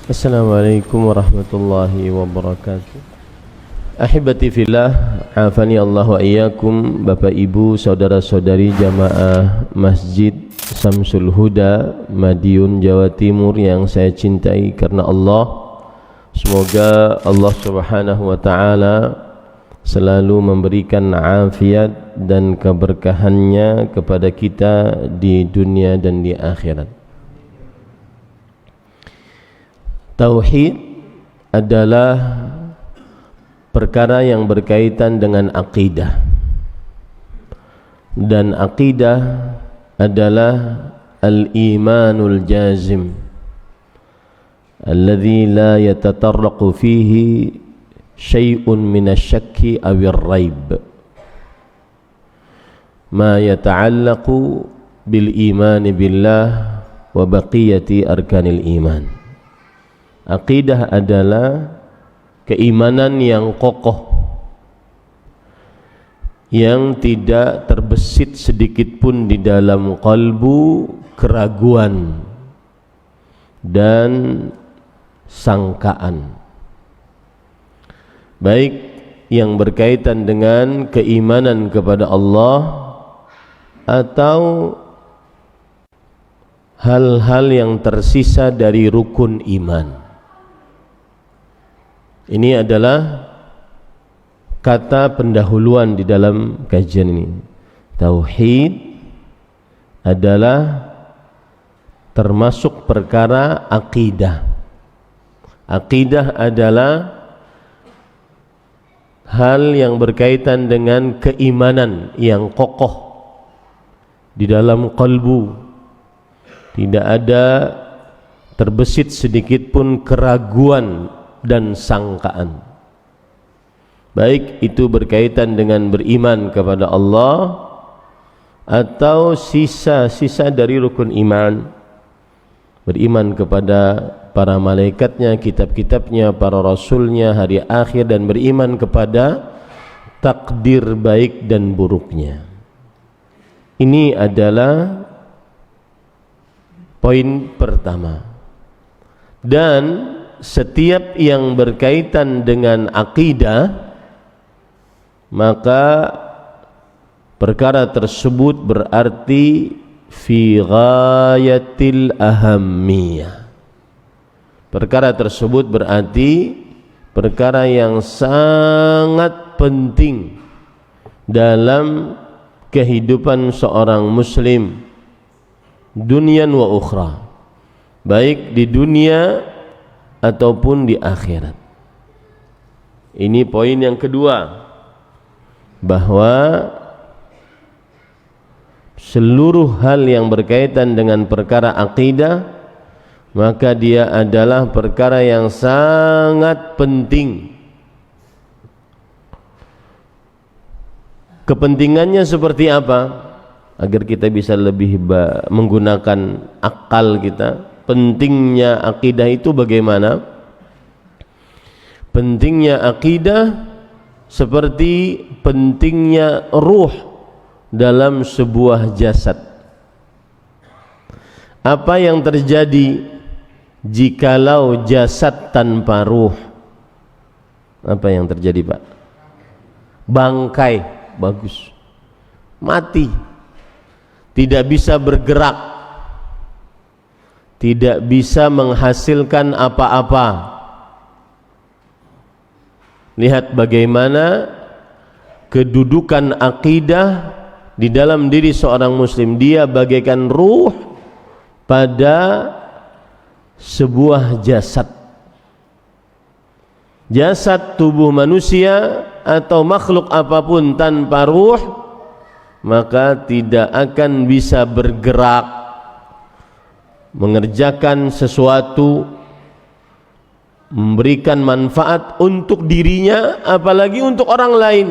Assalamualaikum warahmatullahi wabarakatuh. Ahibati fillah, afani Allah wa iyyakum. Bapak Ibu, saudara-saudari jamaah Masjid Samsul Huda, Madiun, Jawa Timur yang saya cintai karena Allah. Semoga Allah Subhanahu wa taala selalu memberikan afiat dan keberkahannya kepada kita di dunia dan di akhirat. Tauhid adalah perkara yang berkaitan dengan akidah, dan akidah adalah al-imanul jazim alladhi la yatatarraqu fihi syai'un minasyakki awir raib, ma yata'allaqu bil imani billah wa baqiyati arkanil iman. Aqidah adalah keimanan yang kokoh, yang tidak terbesit sedikit pun di dalam kalbu keraguan dan sangkaan, baik yang berkaitan dengan keimanan kepada Allah atau hal-hal yang tersisa dari rukun iman. Ini adalah kata pendahuluan di dalam kajian ini. Tauhid adalah termasuk perkara akidah. Akidah adalah hal yang berkaitan dengan keimanan yang kokoh di dalam kalbu. Tidak ada terbesit sedikit pun keraguan dan sangkaan, baik itu berkaitan dengan beriman kepada Allah atau sisa-sisa dari rukun iman, beriman kepada para malaikatnya, kitab-kitabnya, para rasulnya, hari akhir, dan beriman kepada takdir baik dan buruknya. Ini adalah poin pertama. Dan setiap yang berkaitan dengan akidah, maka perkara tersebut berarti fi ghayatil ahammiyah. Perkara tersebut berarti perkara yang sangat penting dalam kehidupan seorang muslim dunian wa ukhra, baik di dunia ataupun di akhirat. Ini poin yang kedua, bahwa seluruh hal yang berkaitan dengan perkara akidah, maka dia adalah perkara yang sangat penting. Kepentingannya seperti apa? Agar kita bisa lebih menggunakan akal kita. Pentingnya akidah itu bagaimana? Pentingnya akidah seperti pentingnya ruh dalam sebuah jasad. Apa yang terjadi jikalau jasad tanpa ruh? Apa yang terjadi, Pak? Bangkai, bagus, mati, tidak bisa bergerak, tidak bisa menghasilkan apa-apa. Lihat bagaimana kedudukan akidah di dalam diri seorang muslim. Dia bagaikan ruh pada sebuah jasad. Jasad tubuh manusia atau makhluk apapun tanpa ruh, maka tidak akan bisa bergerak, mengerjakan sesuatu, memberikan manfaat untuk dirinya, apalagi untuk orang lain.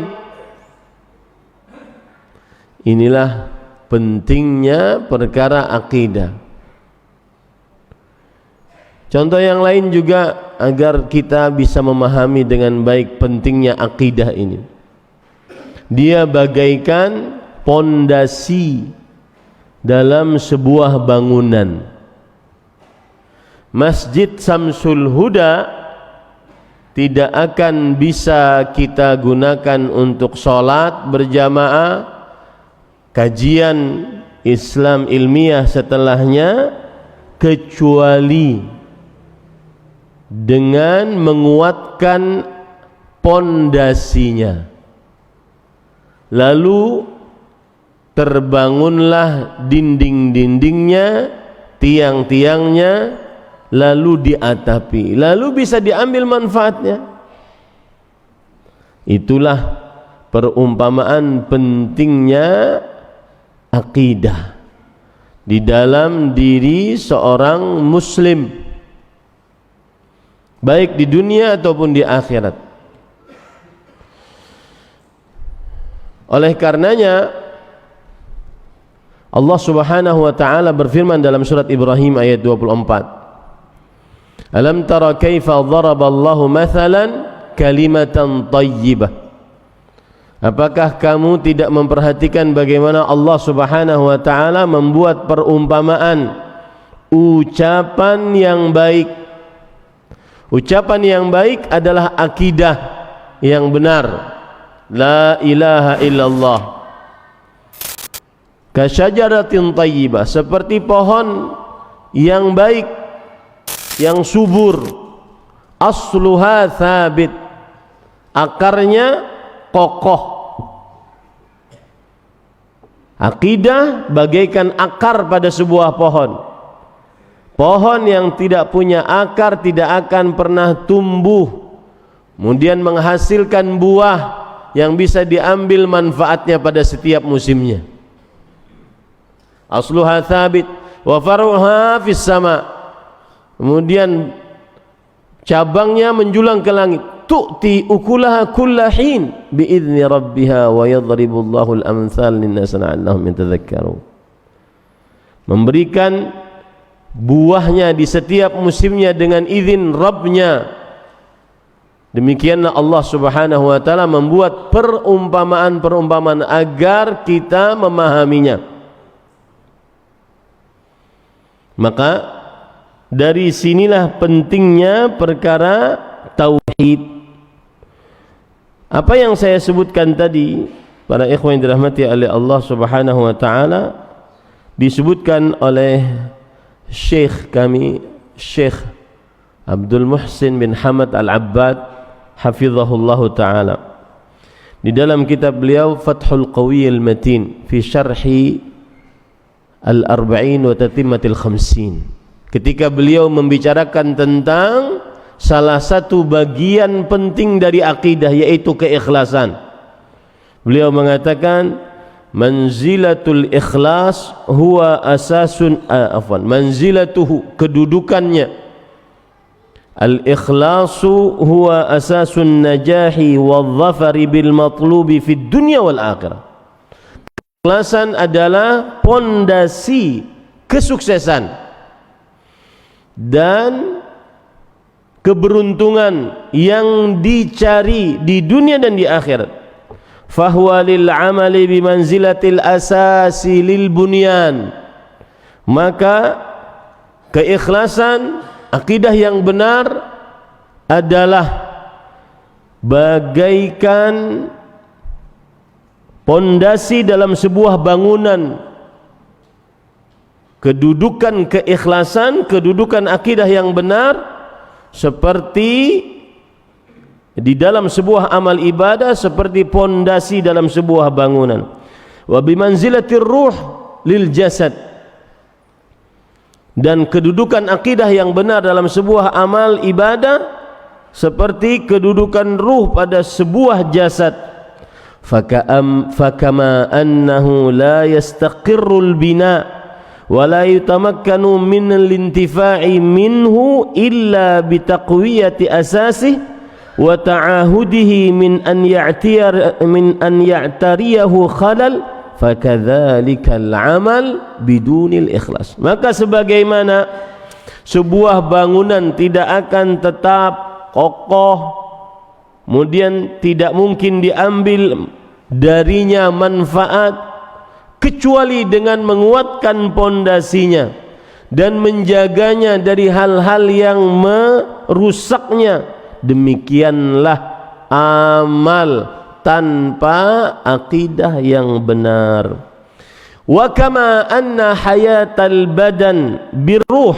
Inilah pentingnya perkara akidah. Contoh yang lain juga agar kita bisa memahami dengan baik pentingnya akidah ini. Dia bagaikan pondasi dalam sebuah bangunan. Masjid Samsul Huda tidak akan bisa kita gunakan untuk sholat berjamaah, kajian Islam ilmiah setelahnya, kecuali dengan menguatkan pondasinya. Lalu terbangunlah dinding-dindingnya, tiang-tiangnya, lalu diatapi, lalu bisa diambil manfaatnya. Itulah perumpamaan pentingnya akidah di dalam diri seorang muslim, baik di dunia ataupun di akhirat. Oleh karenanya Allah Subhanahu wa taala berfirman dalam surat Ibrahim ayat 24, Alam tara kaifa daraballahu mathalan kalimatan thayyibah. Apakah kamu tidak memperhatikan bagaimana Allah Subhanahu wa taala membuat perumpamaan ucapan yang baik. Ucapan yang baik adalah akidah yang benar. La ilaha illallah. Kasyajaratin thayyibah, seperti pohon yang baik, yang subur, asluha thabit, akarnya kokoh. Akidah bagaikan akar pada sebuah pohon. Pohon yang tidak punya akar tidak akan pernah tumbuh, kemudian menghasilkan buah yang bisa diambil manfaatnya pada setiap musimnya. Asluha thabit wa faruha fis sama. Kemudian cabangnya menjulang ke langit. Tu'ti ukulaha kullahin biizni rabbiha wa yadribullahu al-amthal linnas la'allahum yatadhakkarun. Memberikan buahnya di setiap musimnya dengan izin Rabbnya. Demikianlah Allah Subhanahu wa taala membuat perumpamaan-perumpamaan agar kita memahaminya. Maka dari sinilah pentingnya perkara tauhid. Apa yang saya sebutkan tadi, para ikhwan yang dirahmati oleh Allah Subhanahu wa taala, disebutkan oleh Syekh kami, Syekh Abdul Muhsin bin Hamad Al-Abbad hafizahullahu taala, di dalam kitab beliau Fathul Qawiyyil Matin fi syarhi Al-Arba'in wa Tatimmatil Khamsin, ketika beliau membicarakan tentang salah satu bagian penting dari akidah, yaitu keikhlasan. Beliau mengatakan manzilatul ikhlas huwa asasun manzilatuhu, kedudukannya, al-ikhlasu huwa asasun najahi wadh-dhafari bil matlubi fid dunya wal akhirah. Keikhlasan adalah pondasi kesuksesan dan keberuntungan yang dicari di dunia dan di akhirat. Fahuwa lil amali bimanzilatil asasi lil bunyan. Maka keikhlasan, akidah yang benar adalah bagaikan pondasi dalam sebuah bangunan. Kedudukan keikhlasan, kedudukan akidah yang benar seperti di dalam sebuah amal ibadah, seperti pondasi dalam sebuah bangunan. Wa bimanzilatir ruh lil jasad, dan kedudukan akidah yang benar dalam sebuah amal ibadah seperti kedudukan ruh pada sebuah jasad. Fakama annahu la yastaqirrul bina wa la yutamakkanu min al-intifa'i minhu illa bitaqwiyati asasih wa ta'ahudihi min an ya'tariyahu khalal, fakadzalikal amal bidunil ikhlas. Maka sebagaimana sebuah bangunan tidak akan tetap kokoh, kemudian tidak mungkin diambil darinya manfaat kecuali dengan menguatkan pondasinya dan menjaganya dari hal-hal yang merusaknya. Demikianlah amal tanpa akidah yang benar. Wa kama anna hayatal badan birruh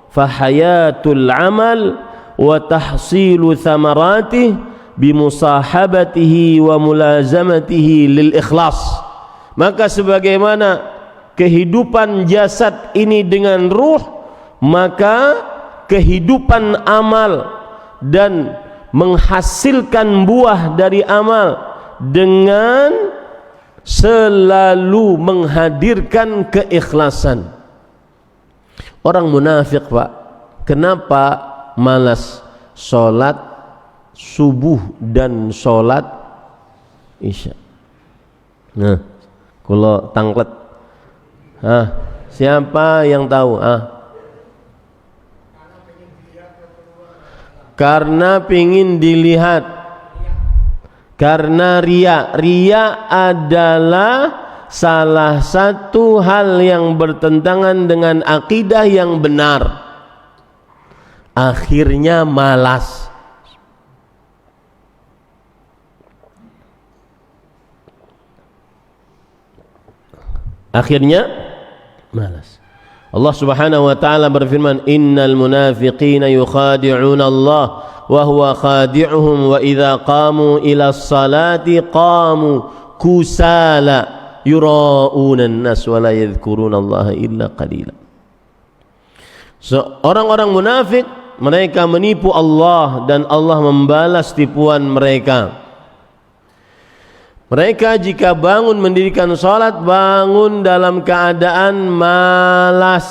fa hayatul amal wa tahsilu thamaratihi bimusahabatihi wa mulazamatihi lil ikhlas. Maka sebagaimana kehidupan jasad ini dengan ruh, maka kehidupan amal dan menghasilkan buah dari amal dengan selalu menghadirkan keikhlasan. Orang munafik, Pak, kenapa malas sholat subuh dan sholat isya? Nah, kalau tangklet, siapa yang tahu? Karena pingin dilihat. Karena riya. Riya adalah salah satu hal yang bertentangan dengan akidah yang benar. Akhirnya malas. Akhirnya malas. Allah Subhanahu wa taala berfirman, innal munafiqina yukhadi'una Allah wa huwa khadi'uhum wa idza qamu ila ssalati qamu kusala yura'una an-nas wa la yadhkuruna Allah illa qalila. Orang-orang munafik, mereka menipu Allah dan Allah membalas tipuan mereka. Mereka jika bangun mendirikan salat, bangun dalam keadaan malas.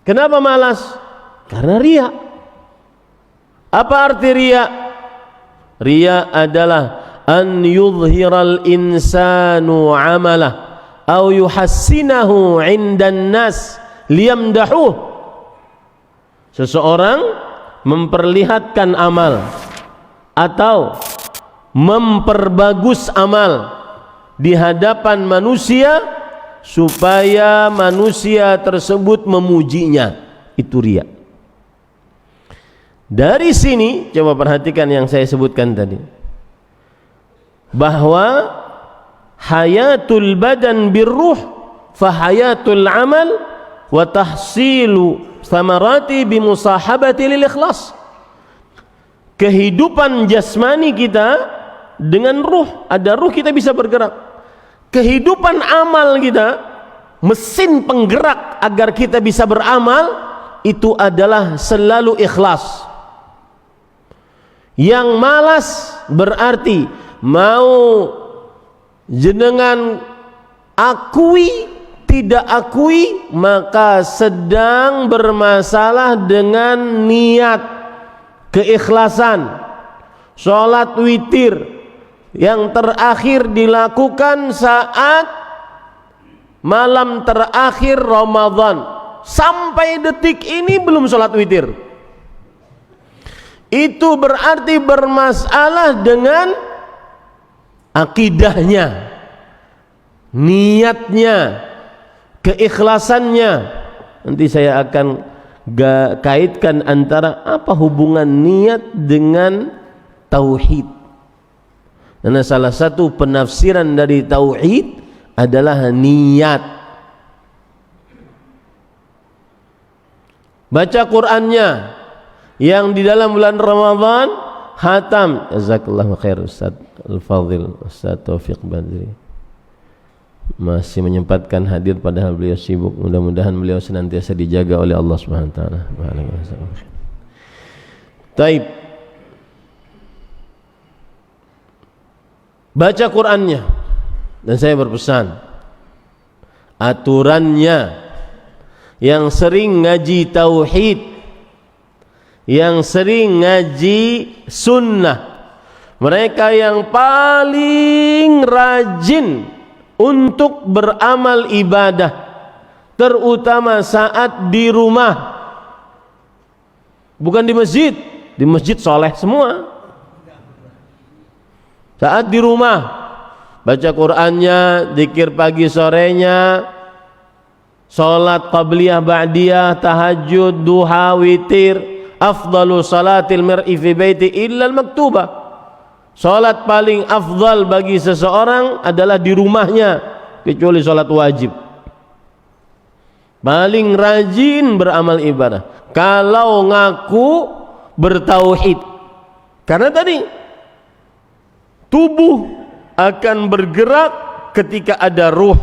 Kenapa malas? Karena riya. Apa arti riya? Riya adalah an yudhiral insanu amalah au yuhassinahu 'indan nas liyamdahuh. Seseorang memperlihatkan amal atau memperbagus amal di hadapan manusia supaya manusia tersebut memujinya. Itu riya. Dari sini coba perhatikan yang saya sebutkan tadi, bahwa hayatul badan birruh fa hayatul amal wa tahsilu thamarati bimusahabati lil ikhlas. Kehidupan jasmani kita dengan ruh, ada ruh kita bisa bergerak. Kehidupan amal kita, mesin penggerak agar kita bisa beramal, itu adalah selalu ikhlas. Yang malas berarti mau jenengan akui tidak akui, maka sedang bermasalah dengan niat, keikhlasan. Sholat witir yang terakhir dilakukan saat malam terakhir Ramadan, sampai detik ini belum sholat witir, itu berarti bermasalah dengan akidahnya, niatnya, keikhlasannya. Nanti saya akan kaitkan antara apa hubungan niat dengan tauhid. Karena salah satu penafsiran dari tauhid adalah niat. Baca Qur'annya yang di dalam bulan Ramadan khatam. Jazakallahu khair Ustaz Al-Fadhil, Ustaz Taufik Badri. Masih menyempatkan hadir padahal beliau sibuk. Mudah-mudahan beliau senantiasa dijaga oleh Allah Subhanahu wa taala. Taib. Baca Qur'annya, dan saya berpesan aturannya, yang sering ngaji tauhid, yang sering ngaji sunnah, mereka yang paling rajin untuk beramal ibadah, terutama saat di rumah, bukan di masjid soleh semua. Saat di rumah baca Qur'annya, zikir pagi sorenya, salat qabliyah, ba'diyah, tahajud, duha, witir. Afdalu salatil mar'i fi baiti illa al-maktubah. Salat paling afdal bagi seseorang adalah di rumahnya, kecuali salat wajib. Paling rajin beramal ibadah kalau ngaku bertauhid. Karena tadi tubuh akan bergerak ketika ada ruh,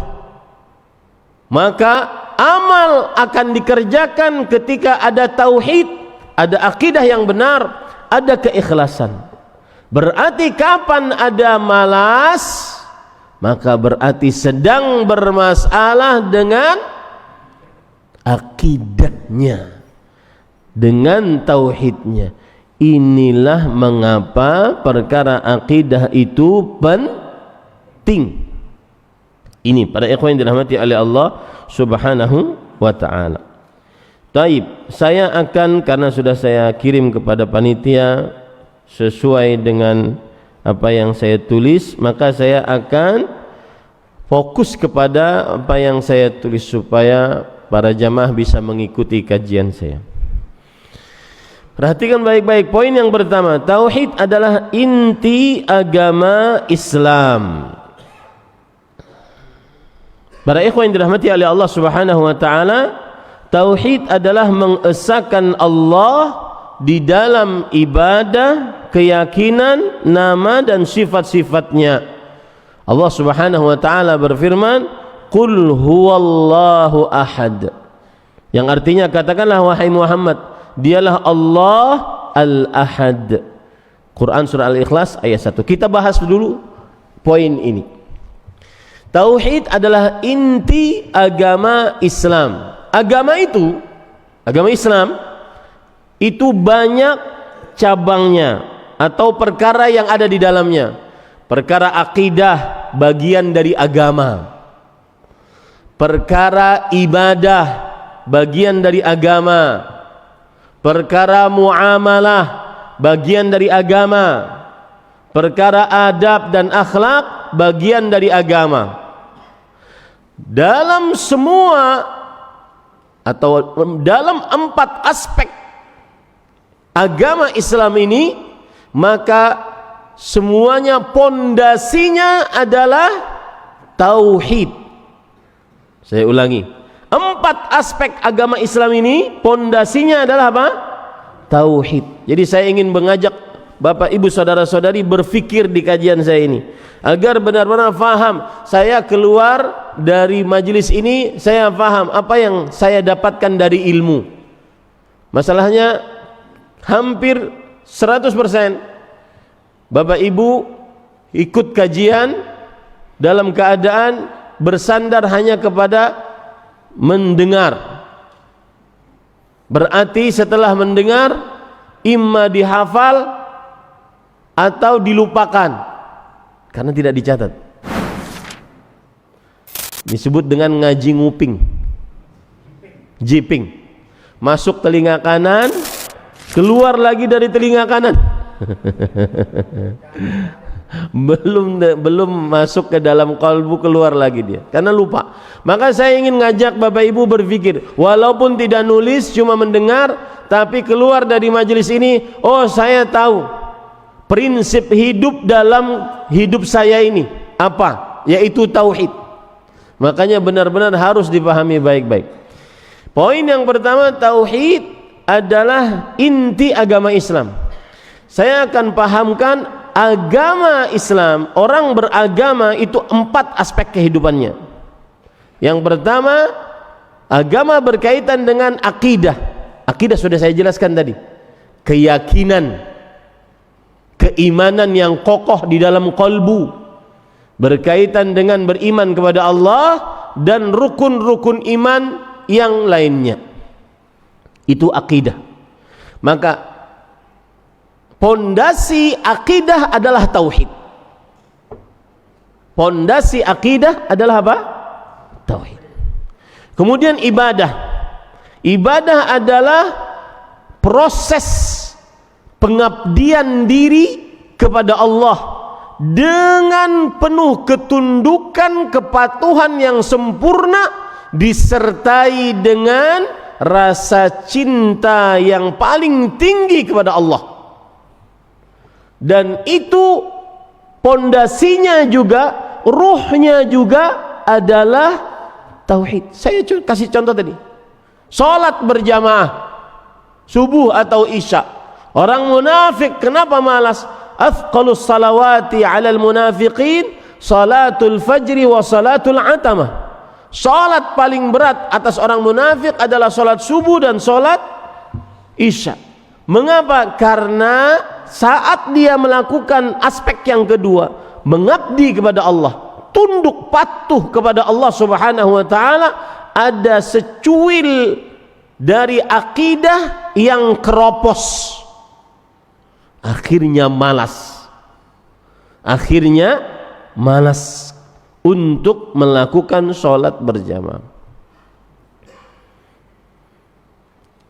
maka amal akan dikerjakan ketika ada tauhid, ada akidah yang benar, ada keikhlasan. Berarti kapan ada malas, maka berarti sedang bermasalah dengan akidahnya, dengan tauhidnya. Inilah mengapa perkara akidah itu penting. Ini para ikhwan yang dirahmati oleh Allah Subhanahu wa ta'ala. Taib, saya akan, karena sudah saya kirim kepada panitia sesuai dengan apa yang saya tulis, maka saya akan fokus kepada apa yang saya tulis supaya para jamaah bisa mengikuti kajian saya. Perhatikan baik-baik. Poin yang pertama, tauhid adalah inti agama Islam. Para ikhwan yang dirahmati oleh Allah Subhanahu wa ta'ala, tauhid adalah mengesahkan Allah di dalam ibadah, keyakinan, nama dan sifat-sifatnya. Allah Subhanahu wa ta'ala berfirman, Qul huwallahu ahad, yang artinya katakanlah wahai Muhammad, dialah Allah al-ahad. Quran surah Al-Ikhlas ayat 1. Kita bahas dulu poin ini. Tauhid adalah inti agama Islam. Agama Islam itu banyak cabangnya atau perkara yang ada di dalamnya. Perkara akidah bagian dari agama. Perkara ibadah bagian dari agama. Perkara muamalah bagian dari agama. Perkara adab dan akhlak bagian dari agama. Dalam semua atau dalam 4 aspek agama Islam ini, maka semuanya pondasinya adalah tauhid. Saya ulangi, 4 aspek agama Islam ini pondasinya adalah apa? Tauhid. Jadi saya ingin mengajak Bapak Ibu saudara-saudari berfikir di kajian saya ini agar benar-benar faham. Saya keluar dari majelis ini, saya faham apa yang saya dapatkan dari ilmu. Masalahnya hampir 100% Bapak Ibu ikut kajian dalam keadaan bersandar hanya kepada mendengar. Berarti setelah mendengar imma dihafal atau dilupakan karena tidak dicatat. Disebut dengan ngaji nguping, jiping. Masuk telinga kanan, keluar lagi dari telinga kanan. belum masuk ke dalam kalbu, keluar lagi dia karena lupa. Maka saya ingin ngajak Bapak Ibu berpikir, walaupun tidak nulis, cuma mendengar, tapi keluar dari majelis ini, oh saya tahu prinsip hidup dalam hidup saya ini apa, yaitu tauhid. Makanya benar-benar harus dipahami baik-baik. Poin yang pertama, tauhid adalah inti agama Islam. Saya akan pahamkan agama Islam, orang beragama itu 4 aspek kehidupannya. Yang pertama, agama berkaitan dengan akidah. Akidah sudah saya jelaskan tadi, keyakinan, keimanan yang kokoh di dalam kalbu, berkaitan dengan beriman kepada Allah dan rukun-rukun iman yang lainnya. Itu akidah. Maka pondasi akidah adalah tauhid. Pondasi akidah adalah apa? Tauhid. Kemudian ibadah. Ibadah adalah proses pengabdian diri kepada Allah dengan penuh ketundukan, kepatuhan yang sempurna disertai dengan rasa cinta yang paling tinggi kepada Allah, dan itu pondasinya juga, ruhnya juga adalah tauhid. Saya kasih contoh tadi, salat berjamaah subuh atau isya. Orang munafik kenapa malas? Athqalus salawati 'alal munafiqin salatul fajri wa salatul atamah. Salat paling berat atas orang munafik adalah salat subuh dan salat isya. Mengapa? Karena saat dia melakukan aspek yang kedua, mengabdi kepada Allah, tunduk patuh kepada Allah Subhanahu wa taala, ada secuil dari akidah yang keropos. Akhirnya malas untuk melakukan sholat berjamaah.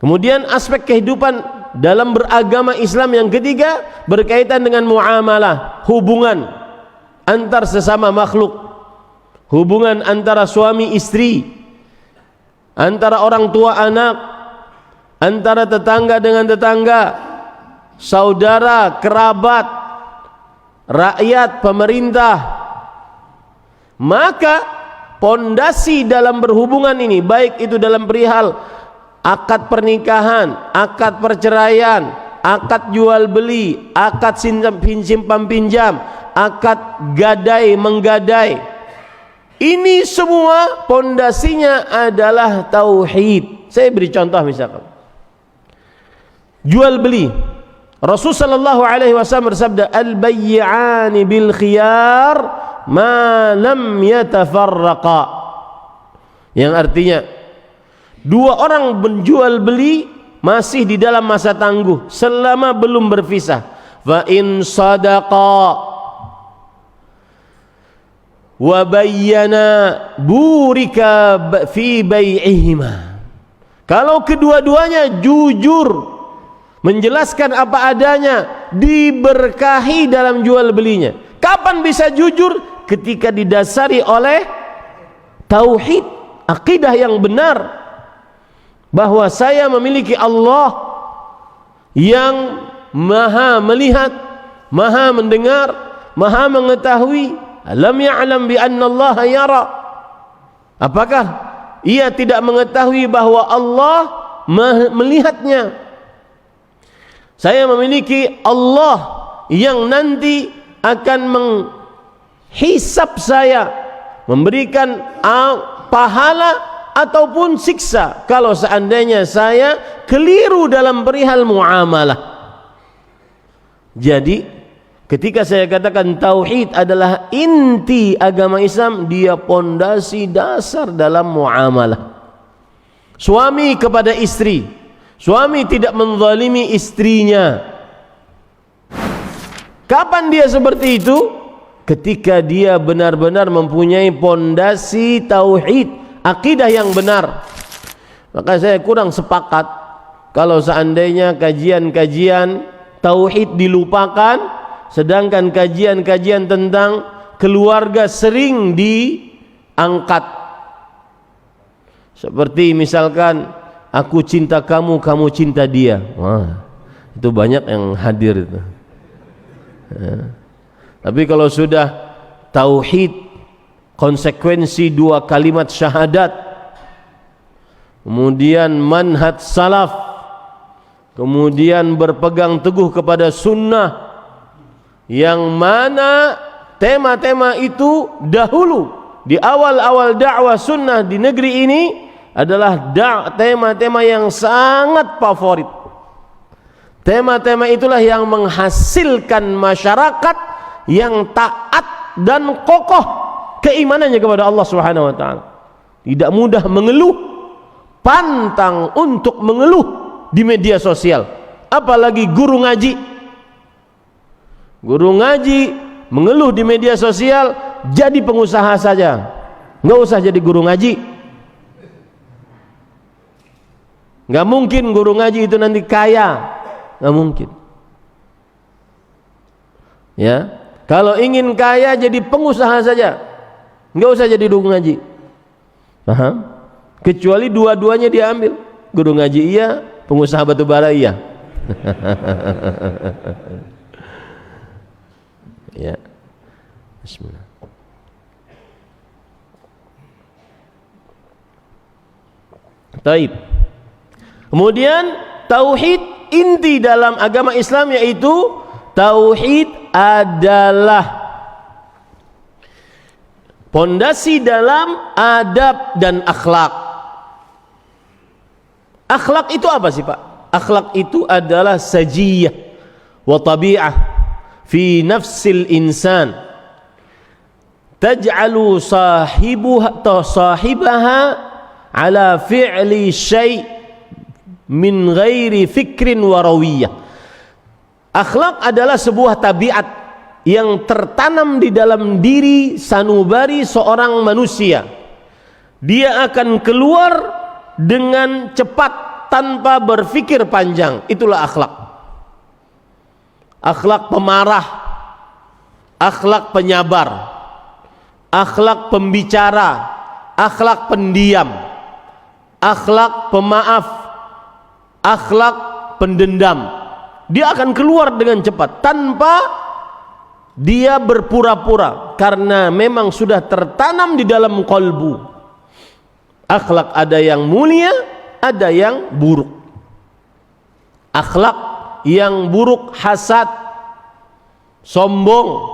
Kemudian aspek kehidupan dalam beragama Islam yang ketiga berkaitan dengan muamalah, hubungan antar sesama makhluk, hubungan antara suami istri, antara orang tua anak, antara tetangga dengan tetangga, saudara, kerabat, rakyat, pemerintah. Maka pondasi dalam berhubungan ini, baik itu dalam perihal akad pernikahan, akad perceraian, akad jual beli, akad simpan pinjam, akad gadai menggadai, ini semua pondasinya adalah tauhid. Saya beri contoh, misalkan jual beli, Rasul sallallahu alaihi wasallam bersabda, al-bay'ani bil khiyar ma lam yatafarraqa, yang artinya dua orang menjual beli masih di dalam masa tangguh selama belum berpisah. Fa in sadaqa wa bayyana burika fi bai'ihima, kalau kedua-duanya jujur menjelaskan apa adanya, diberkahi dalam jual belinya. Kapan bisa jujur? Ketika didasari oleh tauhid, akidah yang benar, bahwa saya memiliki Allah yang maha melihat, maha mendengar, maha mengetahui. Alam ya'lam bi anna Allah yara. Apakah ia tidak mengetahui bahwa Allah melihatnya? Saya memiliki Allah yang nanti akan menghisap saya, memberikan pahala ataupun siksa kalau seandainya saya keliru dalam perihal muamalah. Jadi ketika saya katakan tauhid adalah inti agama Islam, dia pondasi dasar dalam muamalah. Suami kepada istri, suami tidak menzalimi istrinya. Kapan dia seperti itu? Ketika dia benar-benar mempunyai pondasi tauhid, akidah yang benar. Maka saya kurang sepakat kalau seandainya kajian-kajian tauhid dilupakan, sedangkan kajian-kajian tentang keluarga sering diangkat. Seperti misalkan, aku cinta kamu, kamu cinta dia. Wah, itu banyak yang hadir itu. Ya. Tapi kalau sudah tauhid, konsekuensi dua kalimat syahadat, kemudian manhaj salaf, kemudian berpegang teguh kepada sunnah, yang mana tema-tema itu dahulu di awal-awal dakwah sunnah di negeri ini adalah tema-tema yang sangat favorit. Tema-tema itulah yang menghasilkan masyarakat yang taat dan kokoh keimanannya kepada Allah Subhanahu wa taala. Tidak mudah mengeluh, pantang untuk mengeluh di media sosial. Apalagi guru ngaji. Guru ngaji mengeluh di media sosial, jadi pengusaha saja. Enggak usah jadi guru ngaji. Enggak mungkin guru ngaji itu nanti kaya. Enggak mungkin. Ya. Kalau ingin kaya jadi pengusaha saja, nggak usah jadi guru ngaji. Paham? kecuali dua-duanya diambil. Guru ngaji iya, pengusaha batu bara iya. Ya. Bismillah. Taib. Kemudian tauhid inti dalam agama Islam yaitu tauhid adalah pondasi dalam adab dan akhlak. Akhlak itu apa sih Pak? Akhlak itu adalah sajiyah wa tabi'ah fi nafsil insan taj'alu sahibaha ala fi'li syai' min ghairi fikrin wa rawiyah. Akhlak adalah sebuah tabiat yang tertanam di dalam diri sanubari seorang manusia. Dia akan keluar dengan cepat tanpa berpikir panjang. Itulah akhlak. Akhlak pemarah, akhlak penyabar, akhlak pembicara, akhlak pendiam, akhlak pemaaf, akhlak pendendam. Dia akan keluar dengan cepat tanpa dia berpura-pura, karena memang sudah tertanam di dalam qalbu. Akhlak ada yang mulia, ada yang buruk. Akhlak yang buruk hasad, sombong,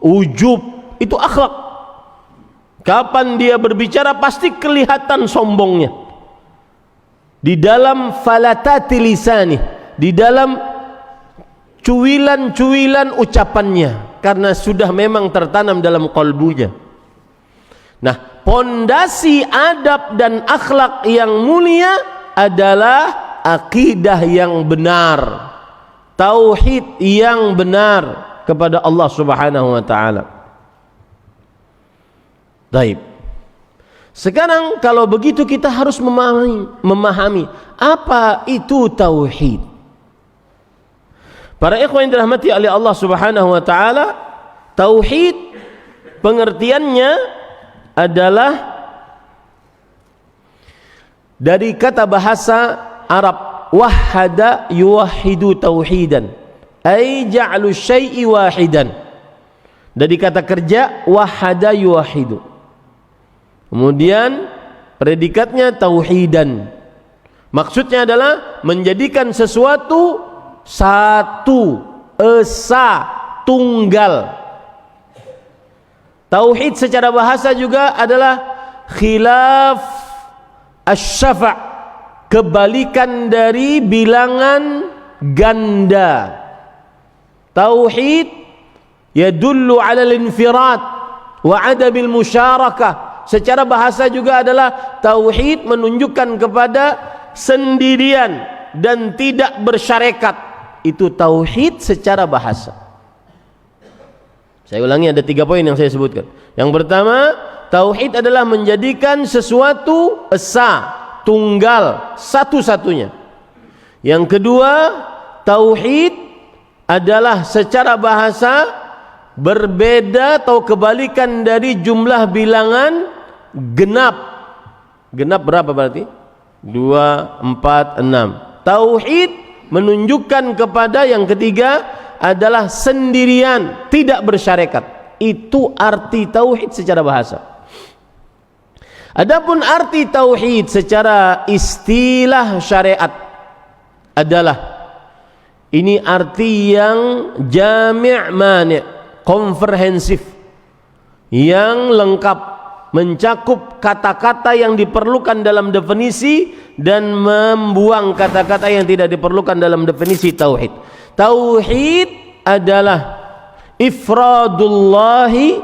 ujub, itu akhlak. Kapan dia berbicara pasti kelihatan sombongnya. Di dalam falatati lisani, di dalam cuilan-cuilan ucapannya, karena sudah memang tertanam dalam qalbunya. Nah, pondasi adab dan akhlak yang mulia adalah akidah yang benar, tauhid yang benar kepada Allah Subhanahu wa taala. Baik. Sekarang kalau begitu kita harus memahami apa itu tauhid. Para ikhwan yang dirahmati oleh Allah Subhanahu wa taala, tauhid pengertiannya adalah dari kata bahasa Arab wahhada yuwahhidu tauhidan, ay ja'lu syai'i wahidan. Dari kata kerja wahhada yuwahhidu. Kemudian predikatnya tauhidan. Maksudnya adalah menjadikan sesuatu satu, esa, tunggal. Tauhid secara bahasa juga adalah khilaf asy-syafa', kebalikan dari bilangan ganda. Tauhid yadullu 'ala al-infirad wa 'adabil musyarakah. Secara bahasa juga adalah tauhid menunjukkan kepada sendirian dan tidak bersyarekat. Itu tauhid secara bahasa. Saya ulangi, ada 3 poin yang saya sebutkan. Yang pertama, tauhid adalah menjadikan sesuatu esa, tunggal, satu-satunya. Yang kedua, tauhid adalah secara bahasa berbeda atau kebalikan dari jumlah bilangan genap. Genap berapa berarti? 2, 4, 6. Tauhid menunjukkan kepada yang ketiga adalah sendirian, tidak bersyarekat. Itu arti tauhid secara bahasa. Adapun arti tauhid secara istilah syariat adalah ini arti yang jami' mani', komprehensif, yang lengkap, mencakup kata-kata yang diperlukan dalam definisi dan membuang kata-kata yang tidak diperlukan dalam definisi tauhid. Tauhid adalah ifradullahi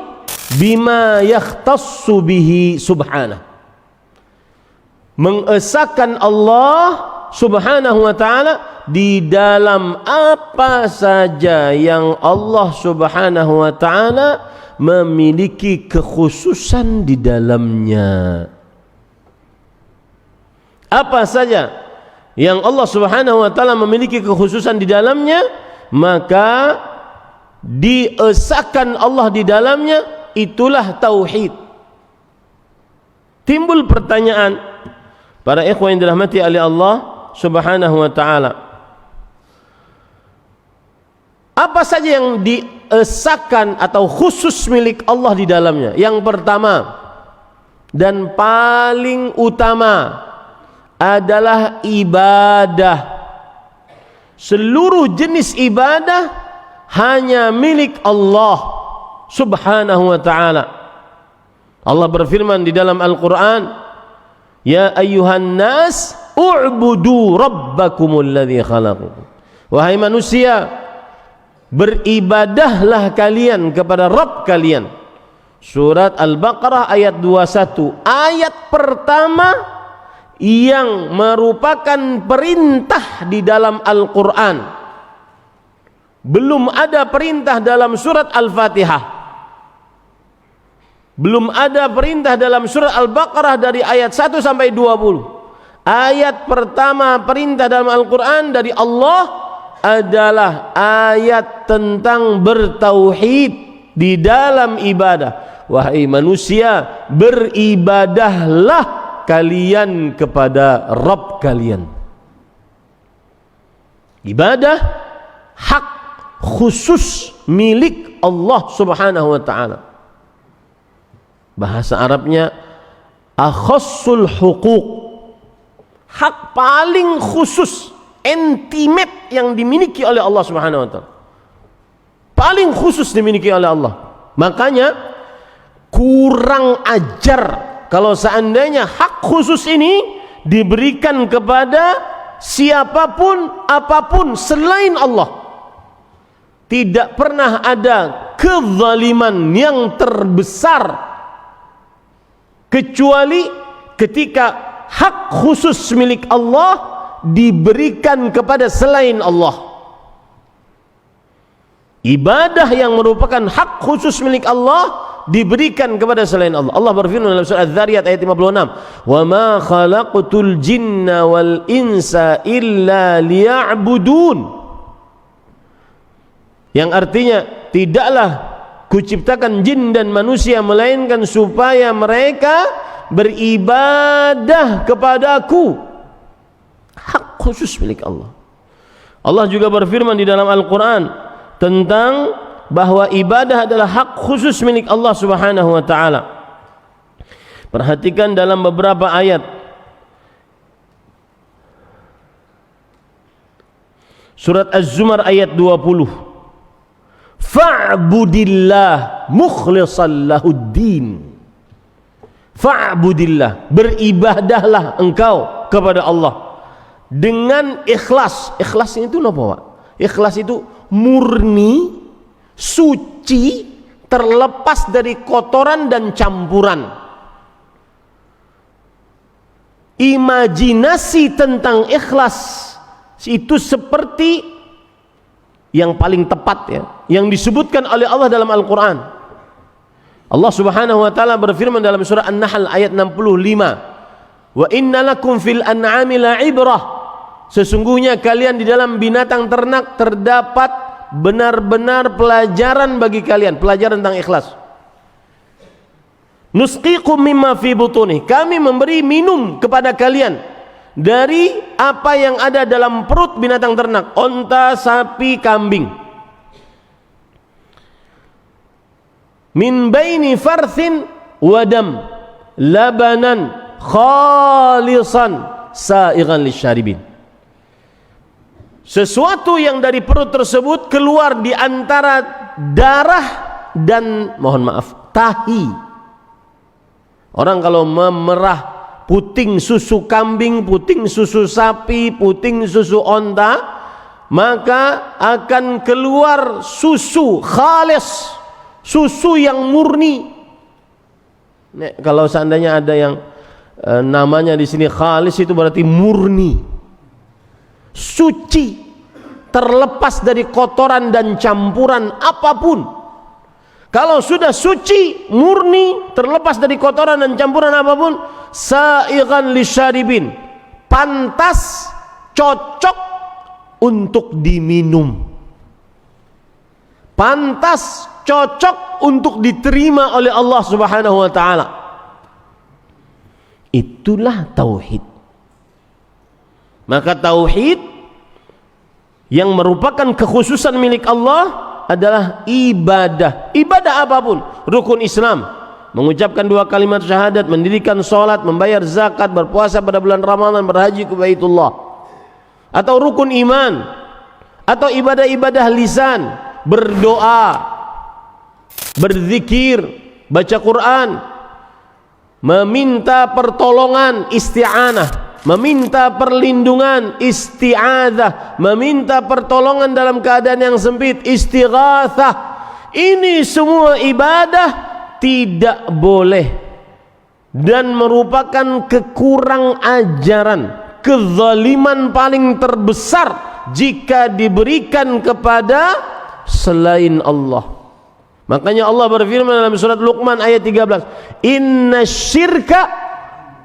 bima yakhtassu bihi subhanahu, mengesahkan Allah Subhanahu wa ta'ala di dalam apa saja yang Allah Subhanahu wa ta'ala memiliki kekhususan di dalamnya. Apa saja yang Allah Subhanahu wa ta'ala memiliki kekhususan di dalamnya, maka diesahkan Allah di dalamnya, itulah tauhid. Timbul pertanyaan, Para ikhwan yang dirahmati oleh Allah Subhanahu wa taala, apa saja yang diesakan atau khusus milik Allah di dalamnya? Yang pertama dan paling utama adalah ibadah. Seluruh jenis ibadah hanya milik Allah Subhanahu wa ta'ala. Allah berfirman di dalam Al-Quran, ya ayyuhan nas u'budu rabbakumul ladzi khalaqakum. Wahai manusia, beribadahlah kalian kepada Rabb kalian. Surat Al-Baqarah ayat 21, ayat pertama yang merupakan perintah di dalam Al-Quran. Belum ada perintah dalam surat Al-Fatihah, belum ada perintah dalam surat Al-Baqarah dari ayat 1 sampai 20. Ayat pertama perintah dalam Al-Quran dari Allah adalah ayat tentang bertauhid di dalam ibadah. Wahai manusia, beribadahlah kalian kepada Rabb kalian. Ibadah hak khusus milik Allah Subhanahu wa ta'ala. Bahasa Arabnya akhassul huquq, hak paling khusus, intimate yang dimiliki oleh Allah Subhanahu wa ta'ala, paling khusus dimiliki oleh Allah. Makanya kurang ajar kalau seandainya hak khusus ini diberikan kepada siapapun apapun selain Allah. Tidak pernah ada kezaliman yang terbesar kecuali ketika hak khusus milik Allah diberikan kepada selain Allah. Ibadah yang merupakan hak khusus milik Allah diberikan kepada selain Allah. Allah berfirman dalam surah Az-Zariyat ayat 56, "Wa ma khalaqtul jinna wal insa illa liya'budun." Yang artinya, tidaklah kuciptakan jin dan manusia melainkan supaya mereka beribadah kepadaku. Hak khusus milik Allah. Allah juga berfirman di dalam Al-Quran tentang bahwa ibadah adalah hak khusus milik Allah Subhanahu wa ta'ala. Perhatikan dalam beberapa ayat. Surat Az-Zumar ayat 20. Fa'budillah mukhlishan lahuddin. Fa'budillah, beribadahlah engkau kepada Allah dengan ikhlas. Ikhlas itu apa, Pak? Ikhlas itu murni, suci, terlepas dari kotoran dan campuran. Imajinasi tentang ikhlas itu seperti yang paling tepat ya, yang disebutkan oleh Allah dalam Al-Quran. Allah Subhanahu wa ta'ala berfirman dalam surah An-Nahl ayat 65, wa inna lakum fil an'ami la'ibrah, sesungguhnya kalian di dalam binatang ternak terdapat benar-benar pelajaran bagi kalian, pelajaran tentang ikhlas. Nusqikum mimma fi butuni, kami memberi minum kepada kalian dari apa yang ada dalam perut binatang ternak, onta, sapi, kambing. Min baini farthin wadam labanan khalisan sa'igan lisyaribin. Sesuatu yang dari perut tersebut keluar di antara darah dan, mohon maaf, tahi. Orang kalau memerah puting susu kambing, puting susu sapi, puting susu onta, maka akan keluar susu khalis, susu yang murni. Nek, kalau seandainya ada yang namanya di sini khalis, itu berarti murni, suci, terlepas dari kotoran dan campuran apapun. Kalau sudah suci, murni, terlepas dari kotoran dan campuran apapun, sa'igan lisyaribin, pantas, cocok untuk diminum, pantas, cocok untuk diterima oleh Allah Subhanahu wa ta'ala. Itulah tauhid. Maka tauhid yang merupakan kekhususan milik Allah adalah ibadah. Ibadah apapun, rukun Islam, mengucapkan 2 kalimat syahadat, mendirikan sholat, membayar zakat, berpuasa pada bulan Ramadan, berhaji ke Baitullah. Atau rukun iman, atau ibadah-ibadah lisan, berdoa, berzikir, baca Quran, meminta pertolongan, isti'anah, meminta perlindungan, isti'adzah, meminta pertolongan dalam keadaan yang sempit, istighatsah. Ini semua ibadah tidak boleh dan merupakan kekurang ajaran, kezaliman paling terbesar jika diberikan kepada selain Allah. Makanya Allah berfirman dalam surat Luqman ayat 13, "Inna syirka